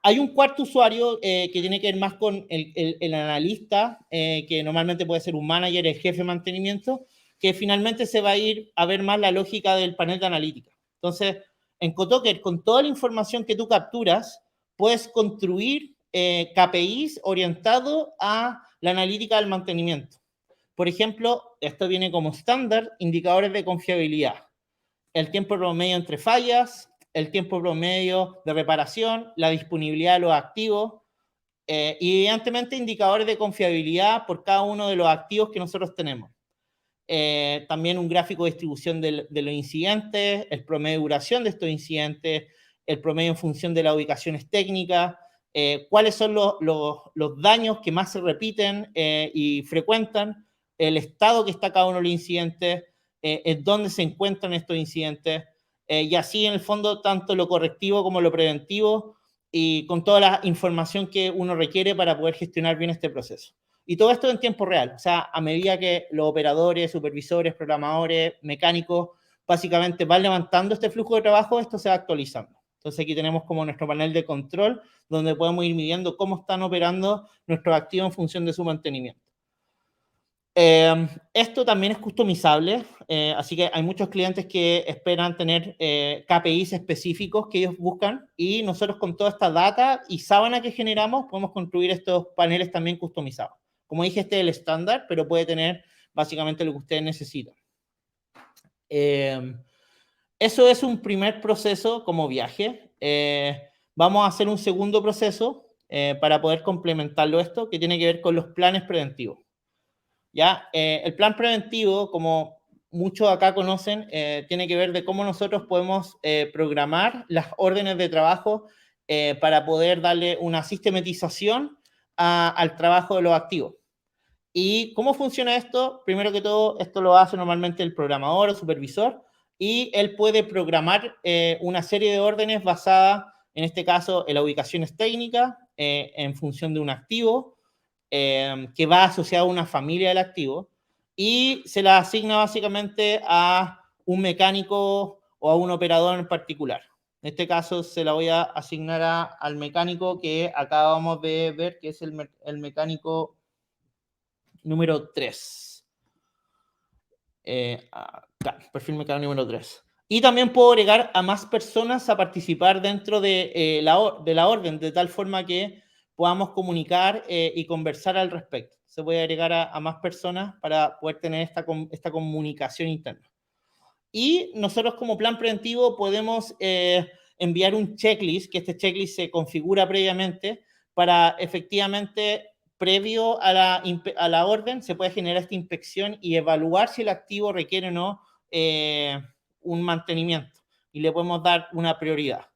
Hay un cuarto usuario que tiene que ver más con el analista, que normalmente puede ser un manager, el jefe de mantenimiento, que finalmente se va a ir a ver más la lógica del panel de analítica. Entonces, en Cotoker, con toda la información que tú capturas, puedes construir KPIs orientados a la analítica del mantenimiento. Por ejemplo, esto viene como estándar, indicadores de confiabilidad. El tiempo promedio entre fallas, el tiempo promedio de reparación, la disponibilidad de los activos y evidentemente indicadores de confiabilidad por cada uno de los activos que nosotros tenemos. También un gráfico de distribución de los incidentes, el promedio de duración de estos incidentes, el promedio en función de las ubicaciones técnicas, cuáles son los daños que más se repiten y frecuentan, el estado que está cada uno de los incidentes, en dónde se encuentran estos incidentes, y así en el fondo tanto lo correctivo como lo preventivo y con toda la información que uno requiere para poder gestionar bien este proceso. Y todo esto en tiempo real, o sea, a medida que los operadores, supervisores, programadores, mecánicos, básicamente van levantando este flujo de trabajo, esto se va actualizando. Entonces aquí tenemos como nuestro panel de control, donde podemos ir midiendo cómo están operando nuestros activos en función de su mantenimiento. Esto también es customizable, así que hay muchos clientes que esperan tener KPIs específicos que ellos buscan y nosotros con toda esta data y sábana que generamos podemos construir estos paneles también customizados. Como dije, este es el estándar, pero puede tener básicamente lo que ustedes necesitan. Eso es un primer proceso como viaje. Vamos a hacer un segundo proceso para poder complementarlo esto, que tiene que ver con los planes preventivos. ¿Ya? El plan preventivo, como muchos acá conocen, tiene que ver de cómo nosotros podemos programar las órdenes de trabajo para poder darle una sistematización al trabajo de los activos. ¿Y cómo funciona esto? Primero que todo, esto lo hace normalmente el programador o supervisor, y él puede programar una serie de órdenes basada, en este caso, en las ubicaciones técnicas, en función de un activo, que va asociado a una familia del activo, y se la asigna básicamente a un mecánico o a un operador en particular. En este caso se la voy a asignar al mecánico que acabamos de ver, que es el mecánico número 3. Acá, perfil mecánico número 3. Y también puedo agregar a más personas a participar dentro de la orden, de tal forma que podamos comunicar y conversar al respecto. Se puede agregar a más personas para poder tener esta comunicación interna. Y nosotros como plan preventivo podemos enviar un checklist, que este checklist se configura previamente para efectivamente, previo a la orden, se puede generar esta inspección y evaluar si el activo requiere o no un mantenimiento, y le podemos dar una prioridad.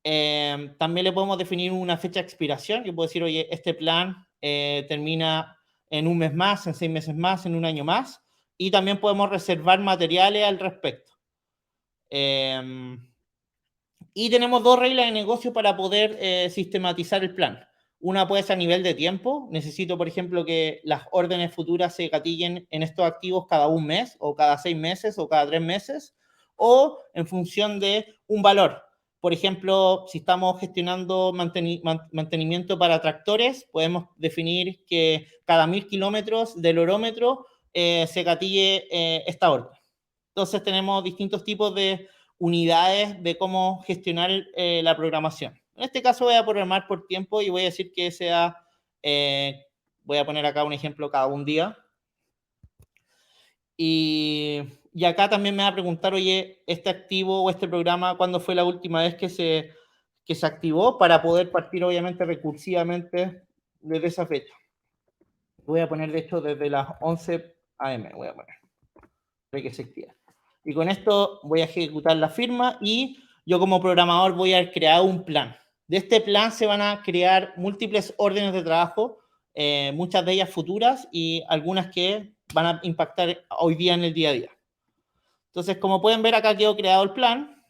También le podemos definir una fecha de expiración. Yo puedo decir, oye, este plan termina en un mes más, en 6 meses más, en un año más, y también podemos reservar materiales al respecto. Y tenemos 2 reglas de negocio para poder sistematizar el plan. Una puede ser a nivel de tiempo. Necesito, por ejemplo, que las órdenes futuras se gatillen en estos activos cada un mes, o cada 6 meses, o cada 3 meses, o en función de un valor. Por ejemplo, si estamos gestionando mantenimiento para tractores, podemos definir que cada 1000 kilómetros del horómetro se gatille esta orden. Entonces tenemos distintos tipos de unidades de cómo gestionar la programación. En este caso voy a programar por tiempo y voy a decir que sea, voy a poner acá un ejemplo cada un día. Y acá también me va a preguntar, oye, este activo o este programa, ¿cuándo fue la última vez que se activó? Para poder partir, obviamente, recursivamente desde esa fecha. Voy a poner, de hecho, desde las 11 a.m. voy a poner, para que se active. Y con esto voy a ejecutar la firma, y yo como programador voy a crear un plan. De este plan se van a crear múltiples órdenes de trabajo, muchas de ellas futuras y algunas que van a impactar hoy día en el día a día. Entonces, como pueden ver, acá quedó creado el plan.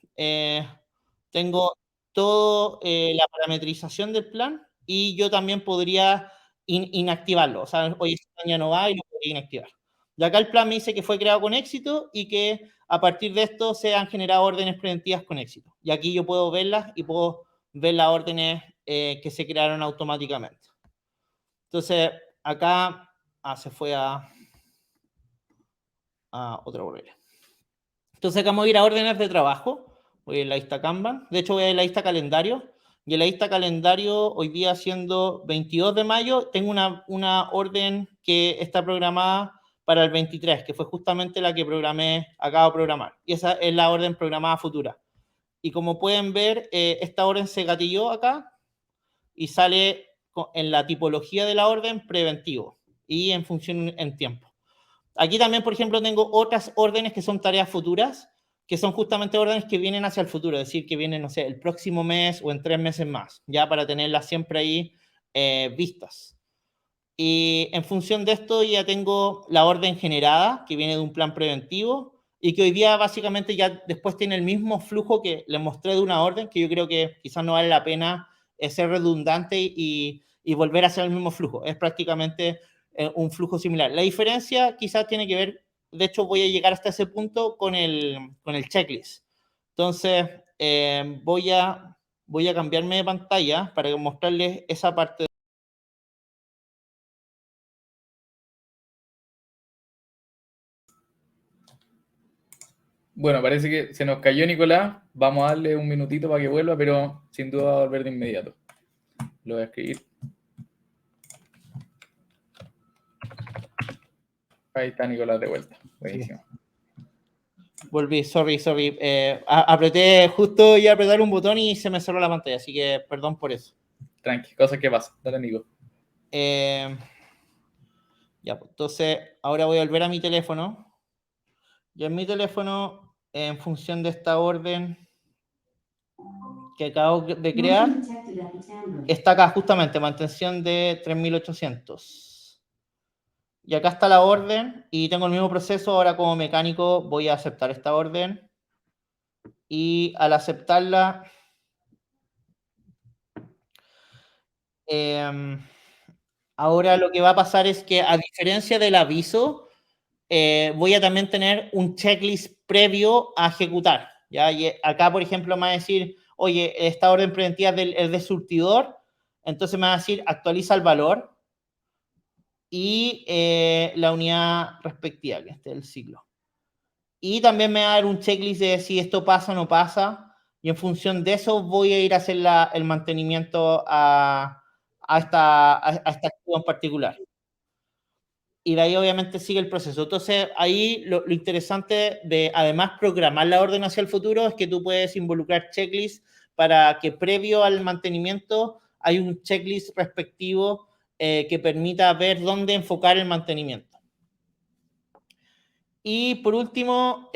Tengo toda la parametrización del plan, y yo también podría inactivarlo. O sea, hoy esta ya no va y lo podría inactivar. Y acá el plan me dice que fue creado con éxito y que a partir de esto se han generado órdenes preventivas con éxito. Y aquí yo puedo verlas y puedo ver las órdenes que se crearon automáticamente. Entonces, acá se fue a otra borrera. Entonces acá vamos a ir a órdenes de trabajo. Voy en la lista Kanban. De hecho, voy a la lista calendario. Y en la lista calendario, hoy día siendo 22 de mayo, tengo una orden que está programada para el 23, que fue justamente la que acabo de programar. Y esa es la orden programada futura. Y como pueden ver, esta orden se gatilló acá y sale en la tipología de la orden preventivo y en función en tiempo. Aquí también, por ejemplo, tengo otras órdenes que son tareas futuras, que son justamente órdenes que vienen hacia el futuro, es decir, que vienen, no sé, el próximo mes o en 3 meses más, ya para tenerlas siempre ahí vistas. Y en función de esto ya tengo la orden generada, que viene de un plan preventivo, y que hoy día básicamente ya después tiene el mismo flujo que les mostré de una orden, que yo creo que quizás no vale la pena ser redundante y volver a hacer el mismo flujo. Es prácticamente un flujo similar. La diferencia quizás tiene que ver, de hecho voy a llegar hasta ese punto con el checklist. Entonces, voy a cambiarme de pantalla para mostrarles esa parte. Bueno, parece que se nos cayó Nicolás. Vamos a darle un minutito para que vuelva, pero sin duda va a volver de inmediato. Lo voy a escribir. Ahí está Nicolás de vuelta. Buenísimo. Volví, sorry. Apreté, justo iba a apretar un botón y se me cerró la pantalla, así que perdón por eso. Tranqui, cosas que pasan. Dale, Nico. Ya, pues, entonces ahora voy a volver a mi teléfono. Y en mi teléfono, en función de esta orden que acabo de crear, está acá justamente, mantención de 3800. Y acá está la orden y tengo el mismo proceso. Ahora como mecánico voy a aceptar esta orden y al aceptarla ahora lo que va a pasar es que a diferencia del aviso voy a también tener un checklist previo a ejecutar. ¿Ya? Y acá, por ejemplo, me va a decir, oye, esta orden preventiva es de surtidor, entonces me va a decir, actualiza el valor y la unidad respectiva, que este es el ciclo. Y también me va a dar un checklist de si esto pasa o no pasa, y en función de eso voy a ir a hacer el mantenimiento a esta actividad en particular. Y de ahí obviamente sigue el proceso. Entonces, ahí lo interesante de además programar la orden hacia el futuro es que tú puedes involucrar checklists para que previo al mantenimiento hay un checklist respectivo que permita ver dónde enfocar el mantenimiento. Y por último,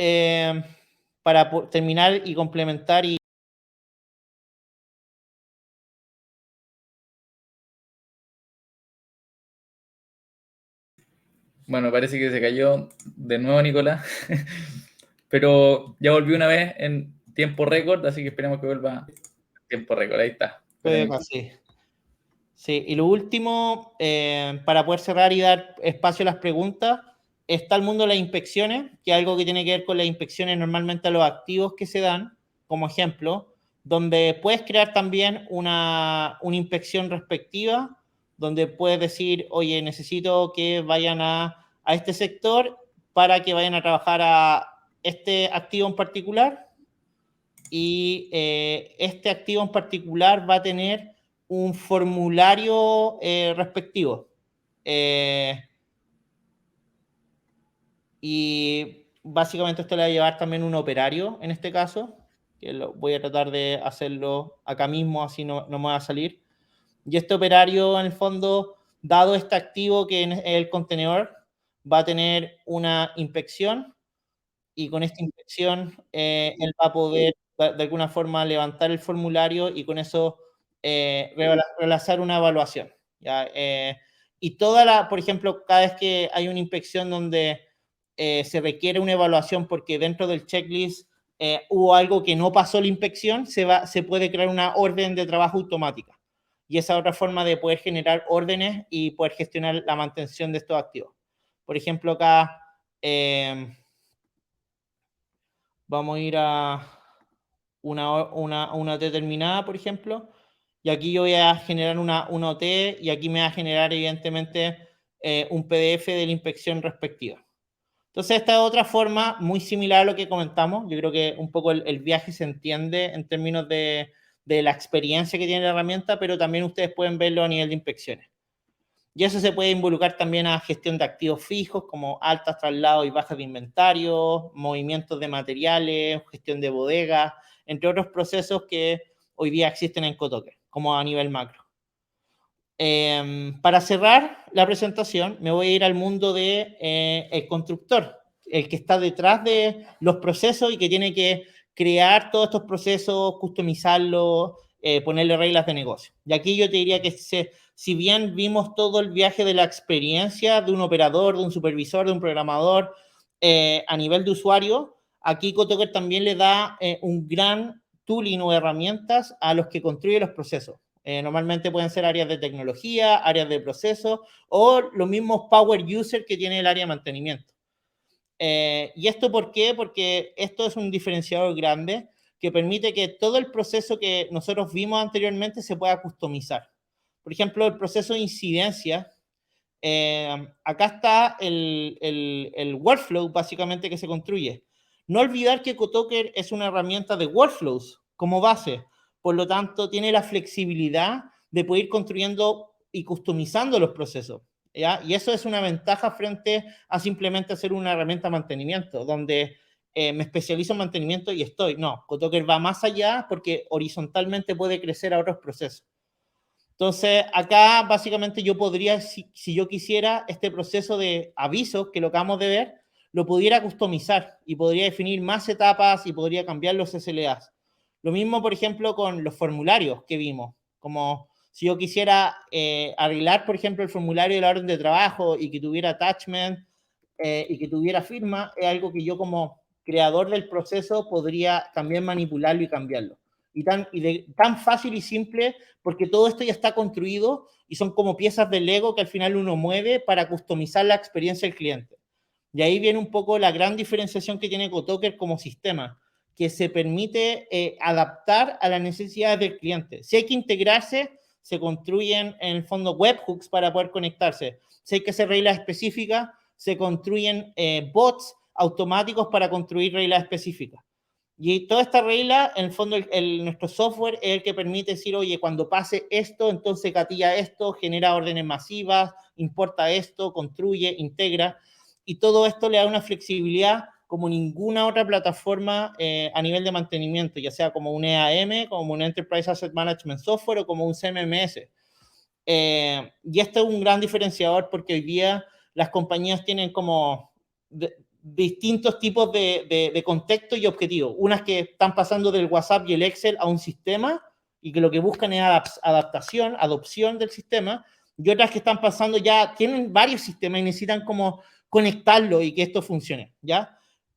para terminar y complementar y Bueno, parece que se cayó de nuevo Nicolás, pero ya volvió una vez en tiempo récord, así que esperemos que vuelva en tiempo récord. Ahí está. sí. Sí, y lo último, para poder cerrar y dar espacio a las preguntas, está el mundo de las inspecciones, que es algo que tiene que ver con las inspecciones normalmente a los activos que se dan, como ejemplo, donde puedes crear también una inspección respectiva, donde puedes decir, oye, necesito que vayan a este sector para que vayan a trabajar a este activo en particular, y este activo en particular va a tener un formulario respectivo. Y básicamente esto le va a llevar también un operario en este caso, que voy a tratar de hacerlo acá mismo, así no me va a salir. Y este operario, en el fondo, dado este activo que es el contenedor, va a tener una inspección y con esta inspección él va a poder de alguna forma levantar el formulario y con eso realizar una evaluación. ¿Ya? Y por ejemplo, cada vez que hay una inspección donde se requiere una evaluación porque dentro del checklist hubo algo que no pasó la inspección, se puede crear una orden de trabajo automática. Y esa es otra forma de poder generar órdenes y poder gestionar la mantención de estos activos. Por ejemplo, acá vamos a ir a una OT determinada, por ejemplo, y aquí yo voy a generar una OT y aquí me va a generar evidentemente un PDF de la inspección respectiva. Entonces, esta es otra forma muy similar a lo que comentamos. Yo creo que un poco el viaje se entiende en términos de la experiencia que tiene la herramienta, pero también ustedes pueden verlo a nivel de inspecciones. Y eso se puede involucrar también a gestión de activos fijos, como altas, traslados y bajas de inventario, movimientos de materiales, gestión de bodegas, entre otros procesos que hoy día existen en Cotoker, como a nivel macro. Para cerrar la presentación, me voy a ir al mundo del el constructor, el que está detrás de los procesos y que tiene que crear todos estos procesos, customizarlos, ponerle reglas de negocio. Y aquí yo te diría que si bien vimos todo el viaje de la experiencia de un operador, de un supervisor, de un programador a nivel de usuario, aquí Cotoker también le da un gran tooling o herramientas a los que construyen los procesos. Normalmente pueden ser áreas de tecnología, áreas de proceso o los mismos power user que tiene el área de mantenimiento. ¿Y esto por qué? Porque esto es un diferenciador grande que permite que todo el proceso que nosotros vimos anteriormente se pueda customizar. Por ejemplo, el proceso de incidencia. Acá está el workflow básicamente que se construye. No olvidar que Cotoker es una herramienta de workflows como base. Por lo tanto, tiene la flexibilidad de poder ir construyendo y customizando los procesos. ¿Ya? Y eso es una ventaja frente a simplemente hacer una herramienta de mantenimiento, donde me especializo en mantenimiento y estoy. No, Cotoker va más allá porque horizontalmente puede crecer a otros procesos. Entonces, acá básicamente yo podría, si yo quisiera, este proceso de avisos que lo acabamos de ver, lo pudiera customizar y podría definir más etapas y podría cambiar los SLAs. Lo mismo, por ejemplo, con los formularios que vimos. Como Si yo quisiera arreglar, por ejemplo, el formulario de la orden de trabajo y que tuviera attachment y que tuviera firma, es algo que yo como creador del proceso podría también manipularlo y cambiarlo. Tan fácil y simple, porque todo esto ya está construido y son como piezas de Lego que al final uno mueve para customizar la experiencia del cliente. Y ahí viene un poco la gran diferenciación que tiene Cotoker como sistema, que se permite adaptar a las necesidades del cliente. Si hay que integrarse, se construyen en el fondo webhooks para poder conectarse. Si hay que hacer reglas específicas, se construyen bots automáticos para construir reglas específicas. Y toda esta regla, en el fondo, nuestro software es el que permite decir, oye, cuando pase esto, entonces gatilla esto, genera órdenes masivas, importa esto, construye, integra. Y todo esto le da una flexibilidad como ninguna otra plataforma a nivel de mantenimiento, ya sea como un EAM, como un Enterprise Asset Management Software o como un CMMS. Y esto es un gran diferenciador porque hoy día las compañías tienen como distintos tipos de contexto y objetivos. Unas que están pasando del WhatsApp y el Excel a un sistema y que lo que buscan es adaptación, adopción del sistema, y otras que están pasando ya, tienen varios sistemas y necesitan como conectarlo y que esto funcione, ¿ya?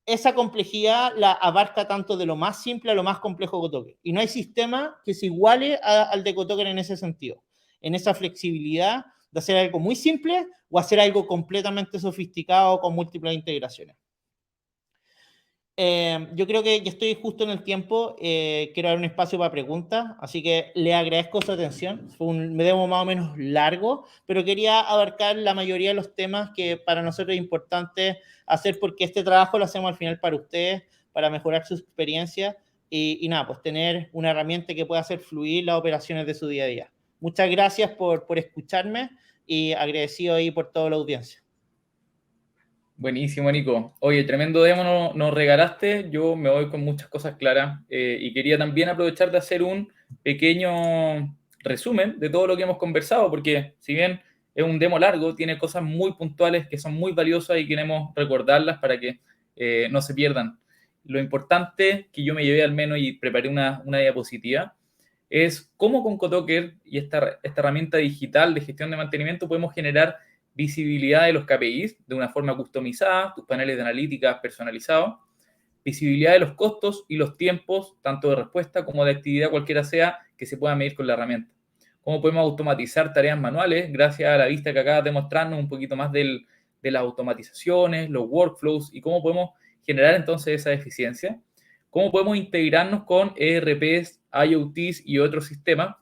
Esa complejidad la abarca tanto de lo más simple a lo más complejo de Cotoker. Y no hay sistema que se iguale al de Cotoker en ese sentido, en esa flexibilidad de hacer algo muy simple o hacer algo completamente sofisticado con múltiples integraciones. Yo creo que ya estoy justo en el tiempo, quiero dar un espacio para preguntas, así que le agradezco su atención. Fue un demo más o menos largo, pero quería abarcar la mayoría de los temas que para nosotros es importante hacer, porque este trabajo lo hacemos al final para ustedes, para mejorar su experiencia y nada, pues tener una herramienta que pueda hacer fluir las operaciones de su día a día. Muchas gracias por escucharme y agradecido ahí por toda la audiencia. Buenísimo, Nico. Oye, tremendo demo nos regalaste. Yo me voy con muchas cosas claras y quería también aprovechar de hacer un pequeño resumen de todo lo que hemos conversado, porque si bien es un demo largo, tiene cosas muy puntuales que son muy valiosas y queremos recordarlas para que no se pierdan. Lo importante que yo me llevé al menos y preparé una diapositiva es cómo con Cotoker y esta herramienta digital de gestión de mantenimiento podemos generar visibilidad de los KPIs de una forma customizada, tus paneles de analítica personalizados, visibilidad de los costos y los tiempos, tanto de respuesta como de actividad cualquiera sea, que se pueda medir con la herramienta. Cómo podemos automatizar tareas manuales gracias a la vista que acabas de mostrarnos un poquito más de las automatizaciones, los workflows y cómo podemos generar entonces esa eficiencia. Cómo podemos integrarnos con ERPs, IoTs y otros sistemas.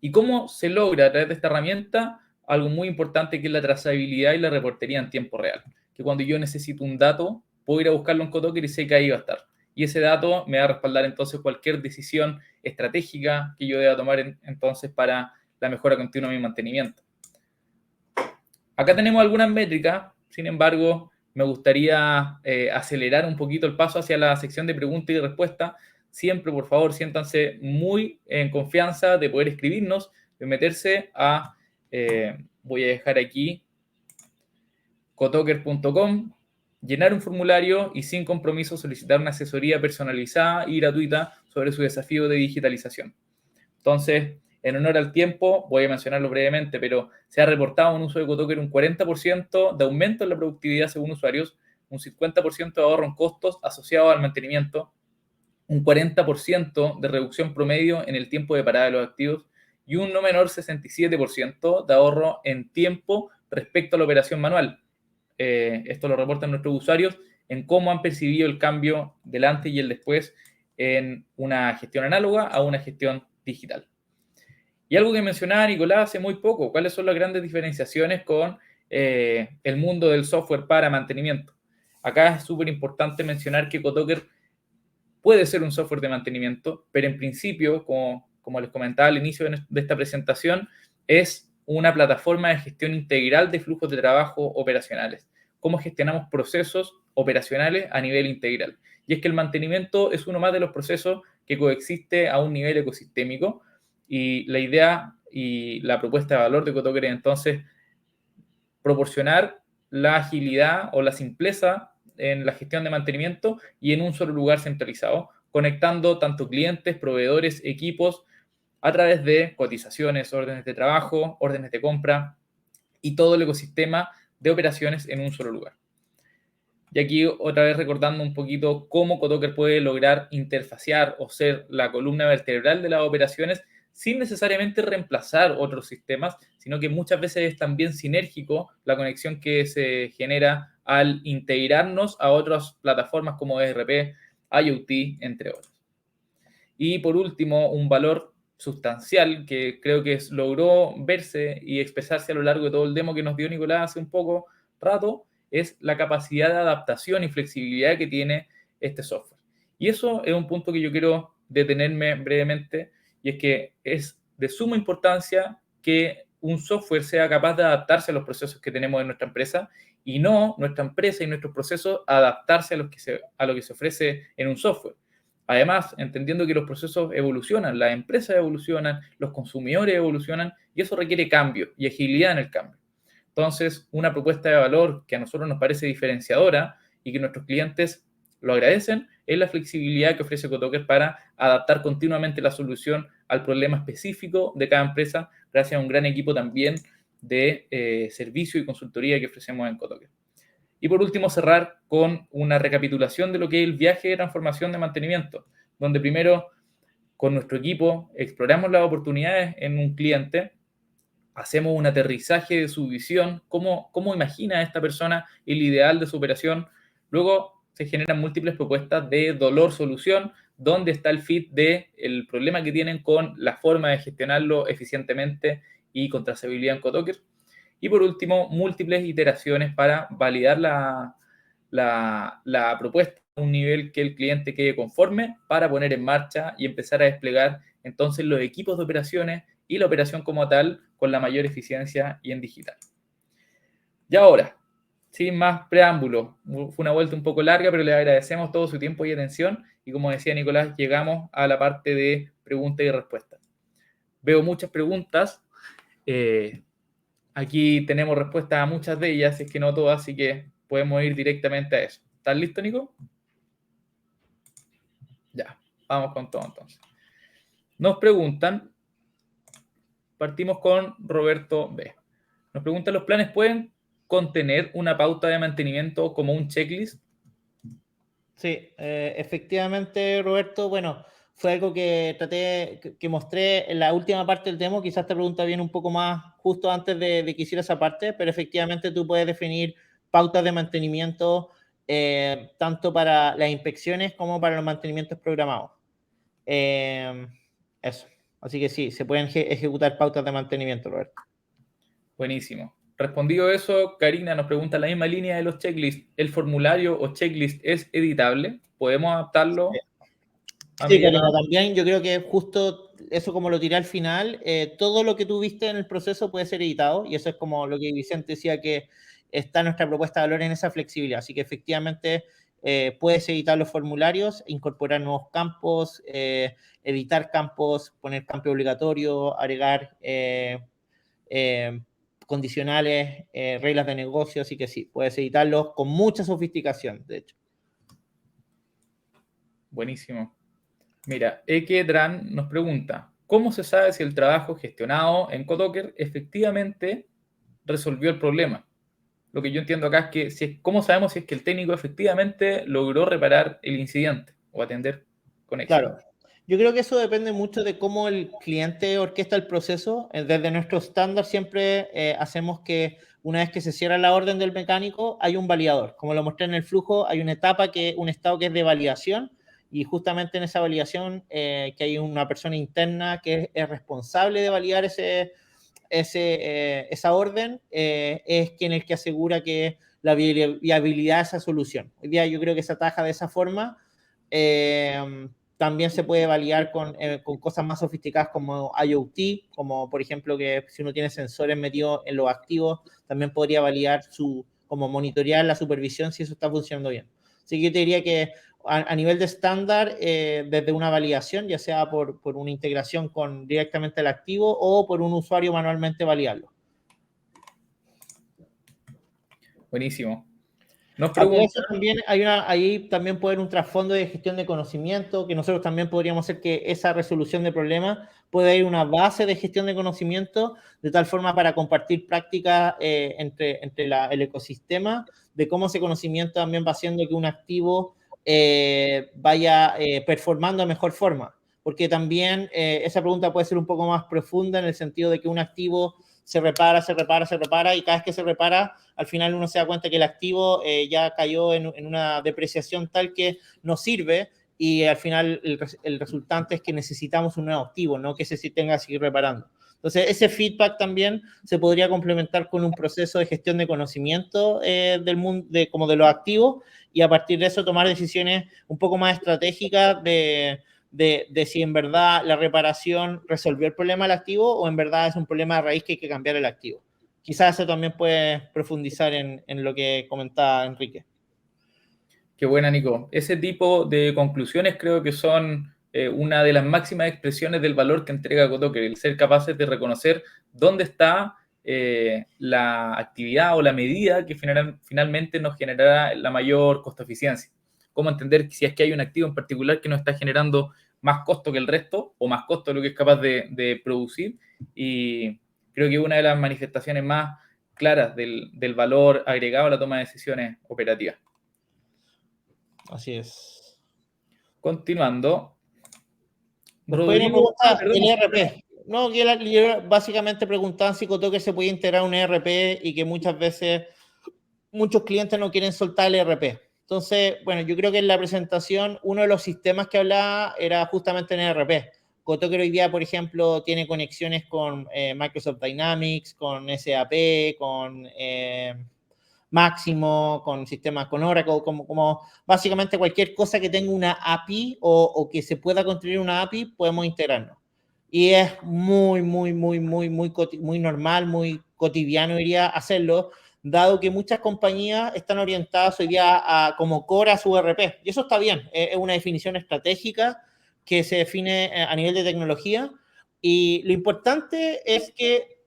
Y cómo se logra a través de esta herramienta algo muy importante que es la trazabilidad y la reportería en tiempo real. Que cuando yo necesito un dato, puedo ir a buscarlo en Cotoker y sé que ahí va a estar. Y ese dato me va a respaldar entonces cualquier decisión estratégica que yo deba tomar entonces para la mejora continua de mi mantenimiento. Acá tenemos algunas métricas, sin embargo, me gustaría acelerar un poquito el paso hacia la sección de preguntas y respuestas. Siempre, por favor, siéntanse muy en confianza de poder escribirnos, de meterse a, voy a dejar aquí, cotoker.com, llenar un formulario y sin compromiso solicitar una asesoría personalizada y gratuita sobre su desafío de digitalización. Entonces, en honor al tiempo, voy a mencionarlo brevemente, pero se ha reportado un uso de Cotoker un 40% de aumento en la productividad según usuarios, un 50% de ahorro en costos asociados al mantenimiento, un 40% de reducción promedio en el tiempo de parada de los activos y un no menor 67% de ahorro en tiempo respecto a la operación manual. Esto lo reportan nuestros usuarios en cómo han percibido el cambio del antes y el después en una gestión análoga a una gestión digital. Y algo que mencionaba Nicolás hace muy poco, ¿cuáles son las grandes diferenciaciones con el mundo del software para mantenimiento? Acá es súper importante mencionar que Cotoker puede ser un software de mantenimiento, pero en principio, como les comentaba al inicio de esta presentación, es una plataforma de gestión integral de flujos de trabajo operacionales. Cómo gestionamos procesos operacionales a nivel integral. Y es que el mantenimiento es uno más de los procesos que coexiste a un nivel ecosistémico y la idea y la propuesta de valor de Cotoker es entonces proporcionar la agilidad o la simpleza en la gestión de mantenimiento y en un solo lugar centralizado, conectando tanto clientes, proveedores, equipos a través de cotizaciones, órdenes de trabajo, órdenes de compra y todo el ecosistema de operaciones en un solo lugar. Y aquí otra vez recordando un poquito cómo Cotoker puede lograr interfacear o ser la columna vertebral de las operaciones sin necesariamente reemplazar otros sistemas, sino que muchas veces es también sinérgico la conexión que se genera al integrarnos a otras plataformas como ERP, IoT, entre otros. Y por último, un valor sustancial que creo que logró verse y expresarse a lo largo de todo el demo que nos dio Nicolás hace un poco rato, es la capacidad de adaptación y flexibilidad que tiene este software. Y eso es un punto que yo quiero detenerme brevemente, y es que es de suma importancia que un software sea capaz de adaptarse a los procesos que tenemos en nuestra empresa y no nuestra empresa y nuestros procesos adaptarse a lo que se ofrece en un software. Además, entendiendo que los procesos evolucionan, las empresas evolucionan, los consumidores evolucionan y eso requiere cambio y agilidad en el cambio. Entonces, una propuesta de valor que a nosotros nos parece diferenciadora y que nuestros clientes lo agradecen es la flexibilidad que ofrece Cotoker para adaptar continuamente la solución al problema específico de cada empresa gracias a un gran equipo también de servicio y consultoría que ofrecemos en Cotoker. Y por último, cerrar con una recapitulación de lo que es el viaje de transformación de mantenimiento, donde primero con nuestro equipo exploramos las oportunidades en un cliente, hacemos un aterrizaje de su visión, cómo imagina esta persona el ideal de su operación, luego se generan múltiples propuestas de dolor-solución, donde está el fit del problema que tienen con la forma de gestionarlo eficientemente y con trazabilidad en Cotoker. Y por último, múltiples iteraciones para validar la propuesta a un nivel que el cliente quede conforme para poner en marcha y empezar a desplegar entonces los equipos de operaciones y la operación como tal con la mayor eficiencia y en digital. Y ahora, sin más preámbulo, fue una vuelta un poco larga, pero le agradecemos todo su tiempo y atención. Y como decía Nicolás, llegamos a la parte de preguntas y respuestas. Veo muchas preguntas. Aquí tenemos respuestas a muchas de ellas, si es que no todas, así que podemos ir directamente a eso. ¿Estás listo, Nico? Ya, vamos con todo entonces. Nos preguntan, partimos con Roberto B. Nos preguntan, ¿los planes pueden contener una pauta de mantenimiento como un checklist? Sí, efectivamente, Roberto, bueno, fue algo que que mostré en la última parte del demo. Quizás te pregunta bien un poco más justo antes de que hiciera esa parte, pero efectivamente tú puedes definir pautas de mantenimiento tanto para las inspecciones como para los mantenimientos programados. Eso. Así que sí, se pueden ejecutar pautas de mantenimiento, Roberto. Buenísimo. Respondido eso, Karina nos pregunta en la misma línea de los checklists. ¿El formulario o checklist es editable? ¿Podemos adaptarlo a Sí, medida? Karina, también yo creo que justo eso como lo tiré al final, todo lo que tú viste en el proceso puede ser editado y eso es como lo que Vicente decía que está nuestra propuesta de valor en esa flexibilidad. Así que efectivamente puedes editar los formularios, incorporar nuevos campos, editar campos, poner campo obligatorio, agregar eh, condicionales, reglas de negocio, así que sí, puedes editarlos con mucha sofisticación, de hecho. Buenísimo. Mira, Ekedran nos pregunta, ¿cómo se sabe si el trabajo gestionado en Cotoker efectivamente resolvió el problema? Lo que yo entiendo acá es que, ¿cómo sabemos si es que el técnico efectivamente logró reparar el incidente o atender con éxito? Claro, yo creo que eso depende mucho de cómo el cliente orquesta el proceso. Desde nuestro estándar siempre hacemos que una vez que se cierra la orden del mecánico, hay un validador. Como lo mostré en el flujo, hay una etapa, un estado que es de validación y justamente en esa validación que hay una persona interna que es responsable de validar esa orden, es quien el que asegura que la viabilidad de esa solución. Hoy día yo creo que se ataja de esa forma. También se puede validar con cosas más sofisticadas como IoT, como por ejemplo que si uno tiene sensores metidos en los activos, también podría validar como monitorear la supervisión si eso está funcionando bien. Así que yo te diría que a nivel de estándar, desde una validación, ya sea por una integración directamente al activo o por un usuario manualmente validarlo. Buenísimo. Nos A todo pregunta, eso también ahí también puede haber un trasfondo de gestión de conocimiento, que nosotros también podríamos hacer que esa resolución de problemas puede haber una base de gestión de conocimiento, de tal forma para compartir prácticas entre el ecosistema, de cómo ese conocimiento también va haciendo que un activo vaya performando de mejor forma. Porque también esa pregunta puede ser un poco más profunda en el sentido de que un activo se repara, y cada vez que se repara, al final uno se da cuenta que el activo ya cayó en una depreciación tal que no sirve, y al final el resultante es que necesitamos un nuevo activo, no que se tenga que seguir reparando. Entonces, ese feedback también se podría complementar con un proceso de gestión de conocimiento del mundo, como de los activos, y a partir de eso tomar decisiones un poco más estratégicas de si en verdad la reparación resolvió el problema del activo o en verdad es un problema de raíz que hay que cambiar el activo. Quizás eso también puede profundizar en lo que comentaba Enrique. Qué buena, Nico. Ese tipo de conclusiones creo que son una de las máximas expresiones del valor que entrega Cotoker, el ser capaces de reconocer dónde está la actividad o la medida que finalmente nos generará la mayor costo eficiencia. Cómo entender si es que hay un activo en particular que nos está generando más costo que el resto o más costo de lo que es capaz de producir, y creo que una de las manifestaciones más claras del valor agregado a la toma de decisiones operativas. Así es. Continuando. Después viene Rodrigo, el ERP. No, que básicamente preguntaban si Cotoker se podía integrar un ERP y que muchas veces muchos clientes no quieren soltar el ERP. Entonces, bueno, yo creo que en la presentación uno de los sistemas que hablaba era justamente en ERP. Cotoker hoy día, por ejemplo, tiene conexiones con Microsoft Dynamics, con SAP, con Máximo, con sistemas con Oracle, como básicamente cualquier cosa que tenga una API o que se pueda construir una API, podemos integrarnos. Y es muy normal, muy cotidiano, diría, hacerlo, dado que muchas compañías están orientadas hoy día como core a su ERP. Y eso está bien, es una definición estratégica que se define a nivel de tecnología. Y lo importante es que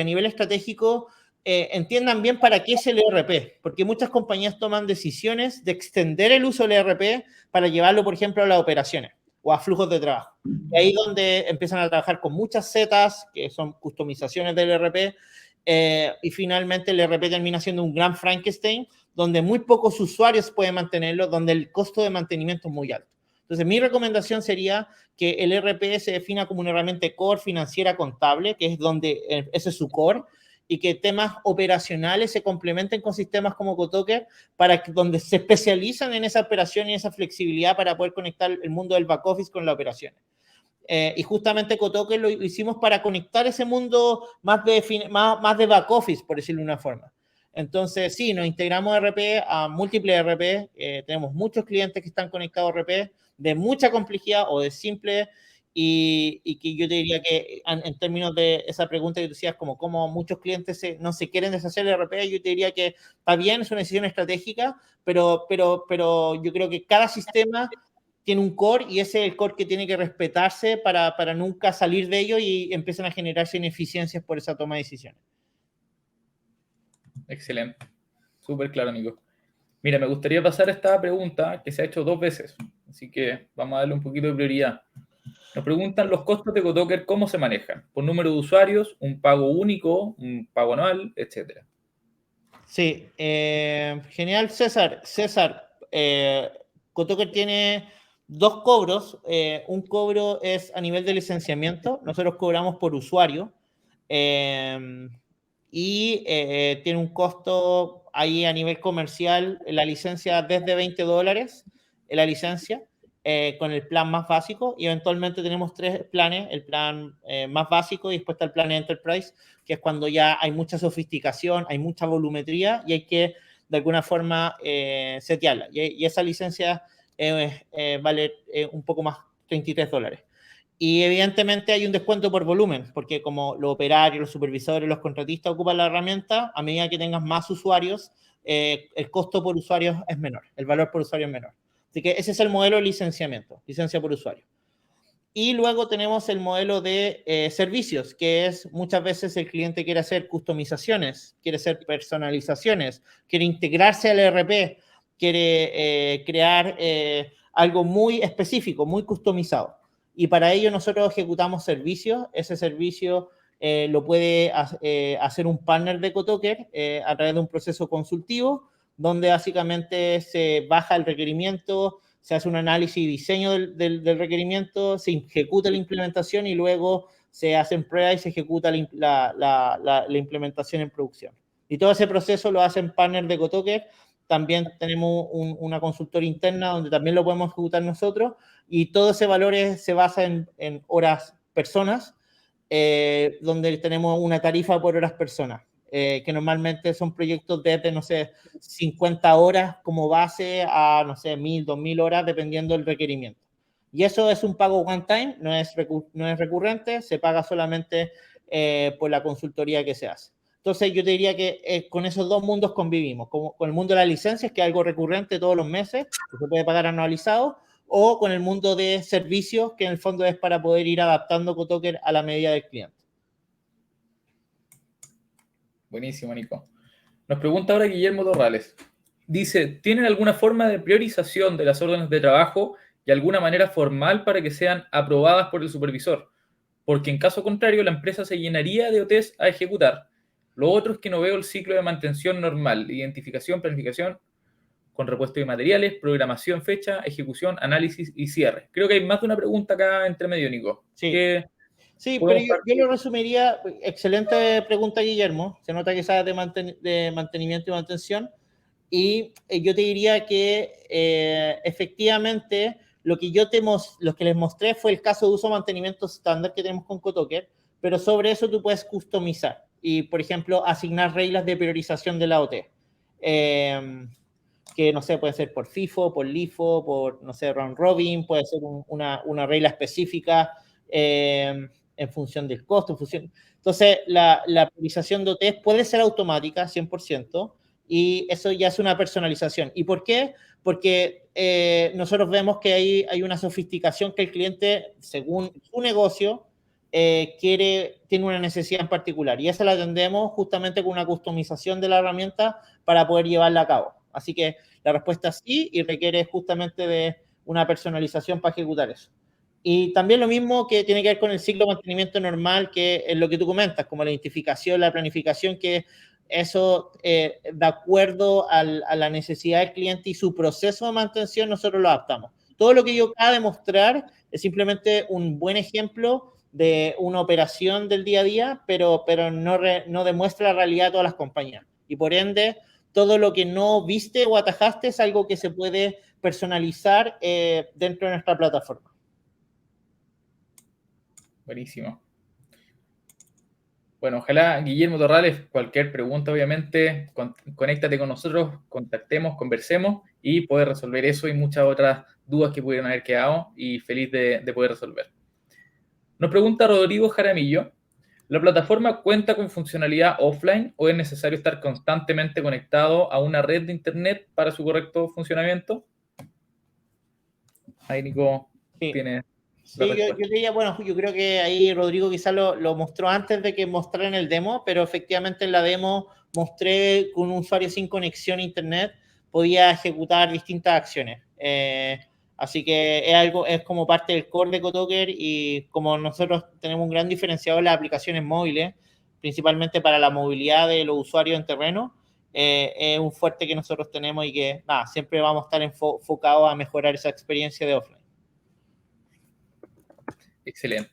a nivel estratégico entiendan bien para qué es el ERP, porque muchas compañías toman decisiones de extender el uso del ERP para llevarlo, por ejemplo, a las operaciones o a flujos de trabajo. Y ahí es donde empiezan a trabajar con muchas zetas, que son customizaciones del ERP, y finalmente el ERP termina siendo un gran Frankenstein, donde muy pocos usuarios pueden mantenerlo, donde el costo de mantenimiento es muy alto. Entonces, mi recomendación sería que el ERP se defina como una herramienta core financiera contable, que es donde ese es su core, y que temas operacionales se complementen con sistemas como Cotoker, donde se especializan en esa operación y esa flexibilidad para poder conectar el mundo del back office con la operación. Y justamente Cotoker lo hicimos para conectar ese mundo más de back office, por decirlo de una forma. Entonces, sí, nos integramos RP a múltiples RP. Tenemos muchos clientes que están conectados a RP de mucha complejidad o de simple. Y que yo te diría que en términos de esa pregunta que tú decías, como muchos clientes no se quieren deshacer del RP, yo te diría que está bien, es una decisión estratégica, pero yo creo que cada sistema tiene un core y ese es el core que tiene que respetarse para nunca salir de ello y empiezan a generarse ineficiencias por esa toma de decisiones. Excelente. Súper claro, Nico. Mira, me gustaría pasar esta pregunta que se ha hecho 2 veces, así que vamos a darle un poquito de prioridad. Nos preguntan los costos de Cotoker, ¿cómo se manejan? ¿Por número de usuarios, un pago único, un pago anual, etcétera? Sí, genial, César. Cotoker tiene 2 cobros. Un cobro es a nivel de licenciamiento. Nosotros cobramos por usuario. Y tiene un costo ahí a nivel comercial, la licencia desde $20, la licencia, con el plan más básico, y eventualmente tenemos 3 planes, el plan más básico y después está el plan Enterprise, que es cuando ya hay mucha sofisticación, hay mucha volumetría y hay que de alguna forma setearla. Y esa licencia vale un poco más, $33. Y evidentemente hay un descuento por volumen, porque como los operarios, los supervisores, los contratistas ocupan la herramienta, a medida que tengas más usuarios, el costo por usuario es menor, el valor por usuario es menor. Así que ese es el modelo de licenciamiento, licencia por usuario. Y luego tenemos el modelo de servicios, que es muchas veces el cliente quiere hacer customizaciones, quiere hacer personalizaciones, quiere integrarse al ERP, quiere crear algo muy específico, muy customizado. y para ello nosotros ejecutamos servicios. Ese servicio lo puede hacer un partner de Cotoker a través de un proceso consultivo, donde básicamente se baja el requerimiento, se hace un análisis y diseño del requerimiento, se ejecuta la implementación y luego se hacen pruebas y se ejecuta la implementación en producción. Y todo ese proceso lo hacen partners de Cotoker. También tenemos una consultora interna donde también lo podemos ejecutar nosotros, y todo ese valor se basa en horas personas, donde tenemos una tarifa por horas personas, que normalmente son proyectos desde, no sé, 50 horas como base a, no sé, 1000, 2000 horas, dependiendo del requerimiento. Y eso es un pago one time, no es recurrente, se paga solamente por la consultoría que se hace. Entonces yo te diría que con esos dos mundos convivimos, con el mundo de las licencias, que es algo recurrente todos los meses, que se puede pagar anualizado, o con el mundo de servicios, que en el fondo es para poder ir adaptando Cotoker a la medida del cliente. Buenísimo, Nico. Nos pregunta ahora Guillermo Torrales. Dice, ¿tienen alguna forma de priorización de las órdenes de trabajo y alguna manera formal para que sean aprobadas por el supervisor? Porque en caso contrario, la empresa se llenaría de OTs a ejecutar. Lo otro es que no veo el ciclo de mantención normal, identificación, planificación, con repuesto de materiales, programación, fecha, ejecución, análisis y cierre. Creo que hay más de una pregunta acá entre medio, Nico. Sí. Sí, pero yo lo resumiría. Excelente pregunta, Guillermo. Se nota que sabes de mantenimiento y mantención. Y yo te diría que efectivamente lo que les mostré fue el caso de uso mantenimiento estándar que tenemos con Cotoker, pero sobre eso tú puedes customizar y, por ejemplo, asignar reglas de priorización de la OT. Que, no sé, puede ser por FIFO, por LIFO, por, no sé, round robin, puede ser una regla específica en función del costo, en función... Entonces, la priorización de OT puede ser automática, 100%, y eso ya es una personalización. ¿Y por qué? Porque nosotros vemos que hay una sofisticación que el cliente, según su negocio, tiene una necesidad en particular, y esa la atendemos justamente con una customización de la herramienta para poder llevarla a cabo. Así que la respuesta es sí, y requiere justamente de una personalización para ejecutar eso. Y también lo mismo que tiene que ver con el ciclo de mantenimiento normal, que es lo que tú comentas, como la identificación, la planificación, que eso, de acuerdo a la necesidad del cliente y su proceso de mantención, nosotros lo adaptamos. Todo lo que yo acabo de mostrar es simplemente un buen ejemplo de una operación del día a día, pero no demuestra la realidad de todas las compañías. Y por ende, todo lo que no viste o atajaste es algo que se puede personalizar dentro de nuestra plataforma. Buenísimo. Bueno, ojalá, Guillermo Torrales, cualquier pregunta, obviamente, conéctate con nosotros, contactemos, conversemos y poder resolver eso y muchas otras dudas que pudieran haber quedado, y feliz de poder resolver. Nos pregunta Rodrigo Jaramillo, ¿la plataforma cuenta con funcionalidad offline o es necesario estar constantemente conectado a una red de internet para su correcto funcionamiento? Ahí, Nico, sí. tiene... Sí, yo diría, bueno, yo creo que ahí Rodrigo quizás lo mostró antes de que mostrara en el demo, pero efectivamente en la demo mostré que un usuario sin conexión a internet podía ejecutar distintas acciones. Así que es como parte del core de Cotoker, y como nosotros tenemos un gran diferenciador en las aplicaciones móviles, principalmente para la movilidad de los usuarios en terreno, es un fuerte que nosotros tenemos y que siempre vamos a estar enfocados a mejorar esa experiencia de offline. Excelente.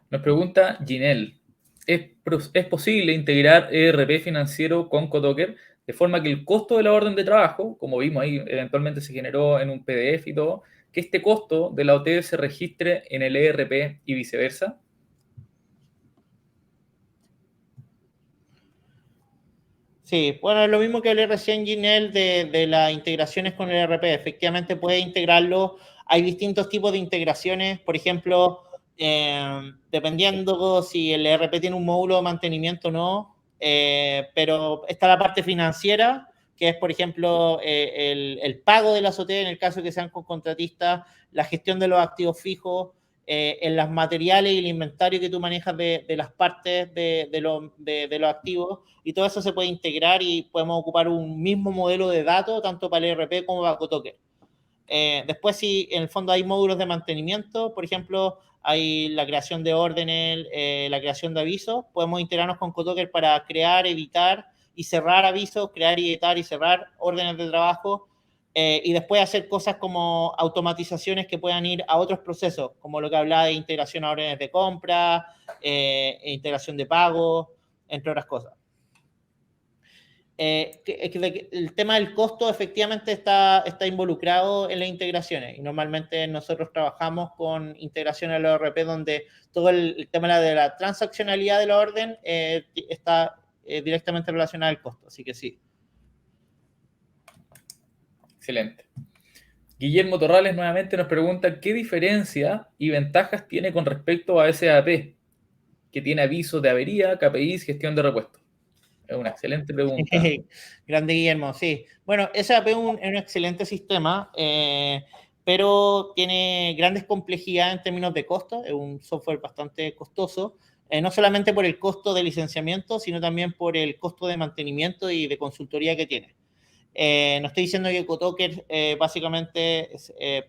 Nos pregunta Ginel, ¿es posible integrar ERP financiero con Cotoker de forma que el costo de la orden de trabajo, como vimos ahí, eventualmente se generó en un PDF y todo, que este costo de la OT se registre en el ERP y viceversa? Sí, bueno, es lo mismo que hablé recién, Ginel, de las integraciones con el ERP. Efectivamente, puede integrarlo. Hay distintos tipos de integraciones. Por ejemplo, dependiendo si el ERP tiene un módulo de mantenimiento o no. Pero está la parte financiera, que es, por ejemplo, el pago de la azotea en el caso que sean con contratistas, la gestión de los activos fijos, en los materiales y el inventario que tú manejas de las partes de los activos, y todo eso se puede integrar y podemos ocupar un mismo modelo de datos tanto para el ERP como para Cotoker. Después, si en el fondo hay módulos de mantenimiento, por ejemplo, hay la creación de órdenes, la creación de avisos, podemos integrarnos con Cotoker para crear, editar y cerrar avisos, crear, editar y cerrar órdenes de trabajo, y después hacer cosas como automatizaciones que puedan ir a otros procesos, como lo que hablaba de integración a órdenes de compra, integración de pago, entre otras cosas. El tema del costo efectivamente está involucrado en las integraciones y normalmente nosotros trabajamos con integraciones a la ERP donde todo el tema de la transaccionalidad de la orden está directamente relacionado al costo, así que sí. Excelente. Guillermo Torrales nuevamente nos pregunta qué diferencia y ventajas tiene con respecto a SAP, que tiene avisos de avería, KPIs, gestión de repuestos. Es una excelente pregunta. Grande Guillermo, sí. Bueno, SAP es un excelente sistema, pero tiene grandes complejidades en términos de costo. Es un software bastante costoso, no solamente por el costo de licenciamiento, sino también por el costo de mantenimiento y de consultoría que tiene. No estoy diciendo que Cotoker básicamente,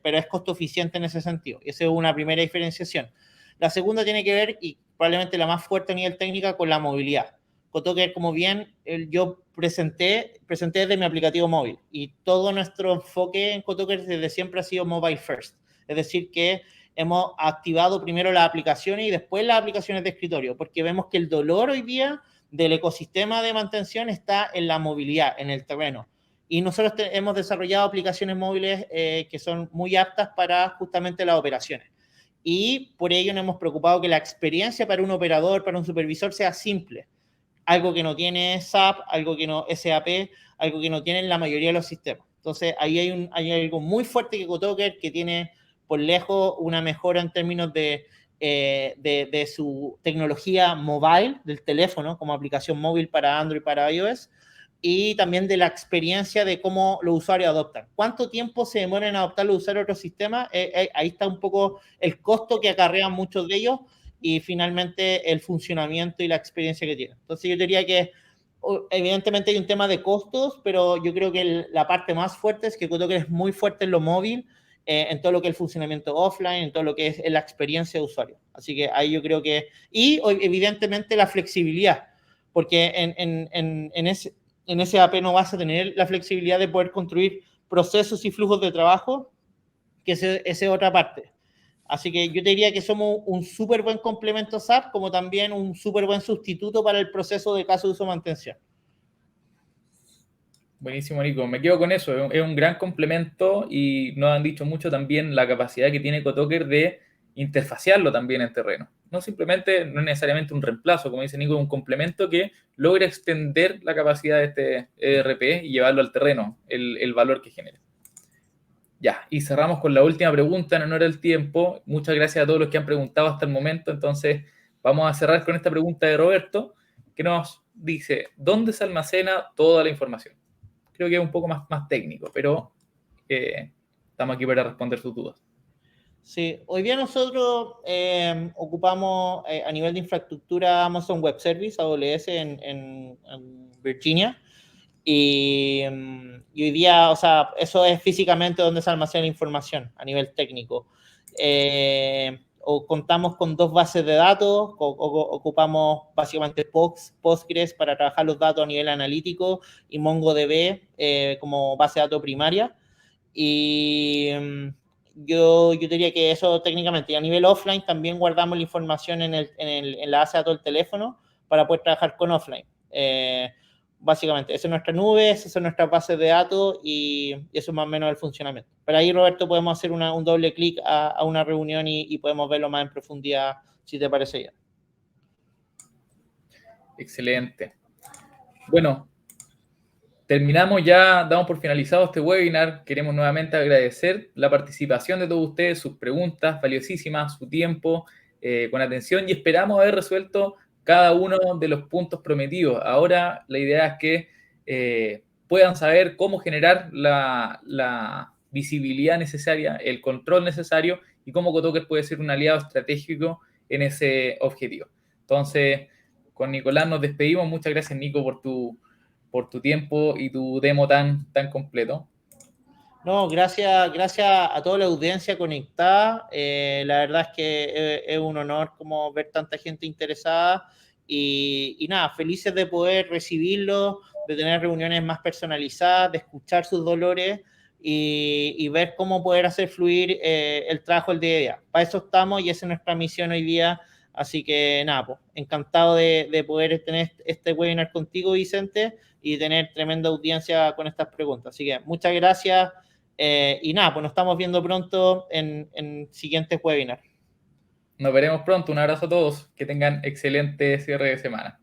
pero es costo eficiente en ese sentido. Esa es una primera diferenciación. La segunda tiene que ver, y probablemente la más fuerte a nivel técnica, con la movilidad. Cotoker, como bien yo presenté desde mi aplicativo móvil, y todo nuestro enfoque en Cotoker desde siempre ha sido mobile first. Es decir, que hemos activado primero las aplicaciones y después las aplicaciones de escritorio, porque vemos que el dolor hoy día del ecosistema de mantención está en la movilidad, en el terreno. Y nosotros hemos desarrollado aplicaciones móviles que son muy aptas para justamente las operaciones. Y por ello nos hemos preocupado que la experiencia para un operador, para un supervisor, sea simple. Algo que no tiene SAP, algo que no SAP, algo que no tienen la mayoría de los sistemas. Entonces, ahí hay algo muy fuerte que Cotoker, que tiene por lejos una mejora en términos de su tecnología mobile, del teléfono, como aplicación móvil para Android y para iOS, y también de la experiencia de cómo los usuarios adoptan. ¿Cuánto tiempo se demora en adoptar los usuarios a otros sistemas? Ahí está un poco el costo que acarrean muchos de ellos y finalmente el funcionamiento y la experiencia que tienen. Entonces yo diría que evidentemente hay un tema de costos, pero yo creo que la parte más fuerte es que Cotoker es muy fuerte en lo móvil, en todo lo que es el funcionamiento offline, en todo lo que es la experiencia de usuario. Así que ahí yo creo que... Y evidentemente la flexibilidad, porque en SAP no vas a tener la flexibilidad de poder construir procesos y flujos de trabajo, que esa es otra parte. Así que yo te diría que somos un súper buen complemento a SAP, como también un súper buen sustituto para el proceso de caso de uso mantención. Buenísimo, Nico. Me quedo con eso. Es un gran complemento y nos han dicho mucho también la capacidad que tiene Cotoker de interfaciarlo también en terreno. No simplemente, no es necesariamente un reemplazo, como dice Nico, es un complemento que logra extender la capacidad de este ERP y llevarlo al terreno, el valor que genera. Ya, y cerramos con la última pregunta en honor al tiempo. Muchas gracias a todos los que han preguntado hasta el momento. Entonces, vamos a cerrar con esta pregunta de Roberto, que nos dice, ¿dónde se almacena toda la información? Creo que es un poco más técnico, pero estamos aquí para responder sus dudas. Sí, hoy día nosotros ocupamos a nivel de infraestructura Amazon Web Service, AWS, en Virginia. Y hoy día, o sea, eso es físicamente donde se almacena la información a nivel técnico. O contamos con 2 bases de datos, ocupamos básicamente Postgres para trabajar los datos a nivel analítico y MongoDB como base de datos primaria. Y yo diría que eso técnicamente. Y a nivel offline también guardamos la información en la base de datos del teléfono para poder trabajar con offline. Básicamente, esa es nuestra nube, esa es nuestra base de datos y eso es más o menos el funcionamiento. Pero ahí, Roberto, podemos hacer un doble clic a una reunión y podemos verlo más en profundidad, si te parece bien. Excelente. Bueno, terminamos ya, damos por finalizado este webinar. Queremos nuevamente agradecer la participación de todos ustedes, sus preguntas valiosísimas, su tiempo, con atención y esperamos haber resuelto cada uno de los puntos prometidos. Ahora la idea es que puedan saber cómo generar la visibilidad necesaria, el control necesario y cómo Cotoker puede ser un aliado estratégico en ese objetivo. Entonces, con Nicolás nos despedimos. Muchas gracias, Nico, por tu tiempo y tu demo tan completo. No, gracias a toda la audiencia conectada. La verdad es que es un honor como ver tanta gente interesada y nada, felices de poder recibirlo, de tener reuniones más personalizadas, de escuchar sus dolores y ver cómo poder hacer fluir el trabajo el día a día. Para eso estamos y esa es nuestra misión hoy día. Así que nada, pues, encantado de poder tener este webinar contigo, Vicente, y tener tremenda audiencia con estas preguntas. Así que muchas gracias. Y nada, pues nos estamos viendo pronto en siguientes webinars. Nos veremos pronto. Un abrazo a todos. Que tengan excelente cierre de semana.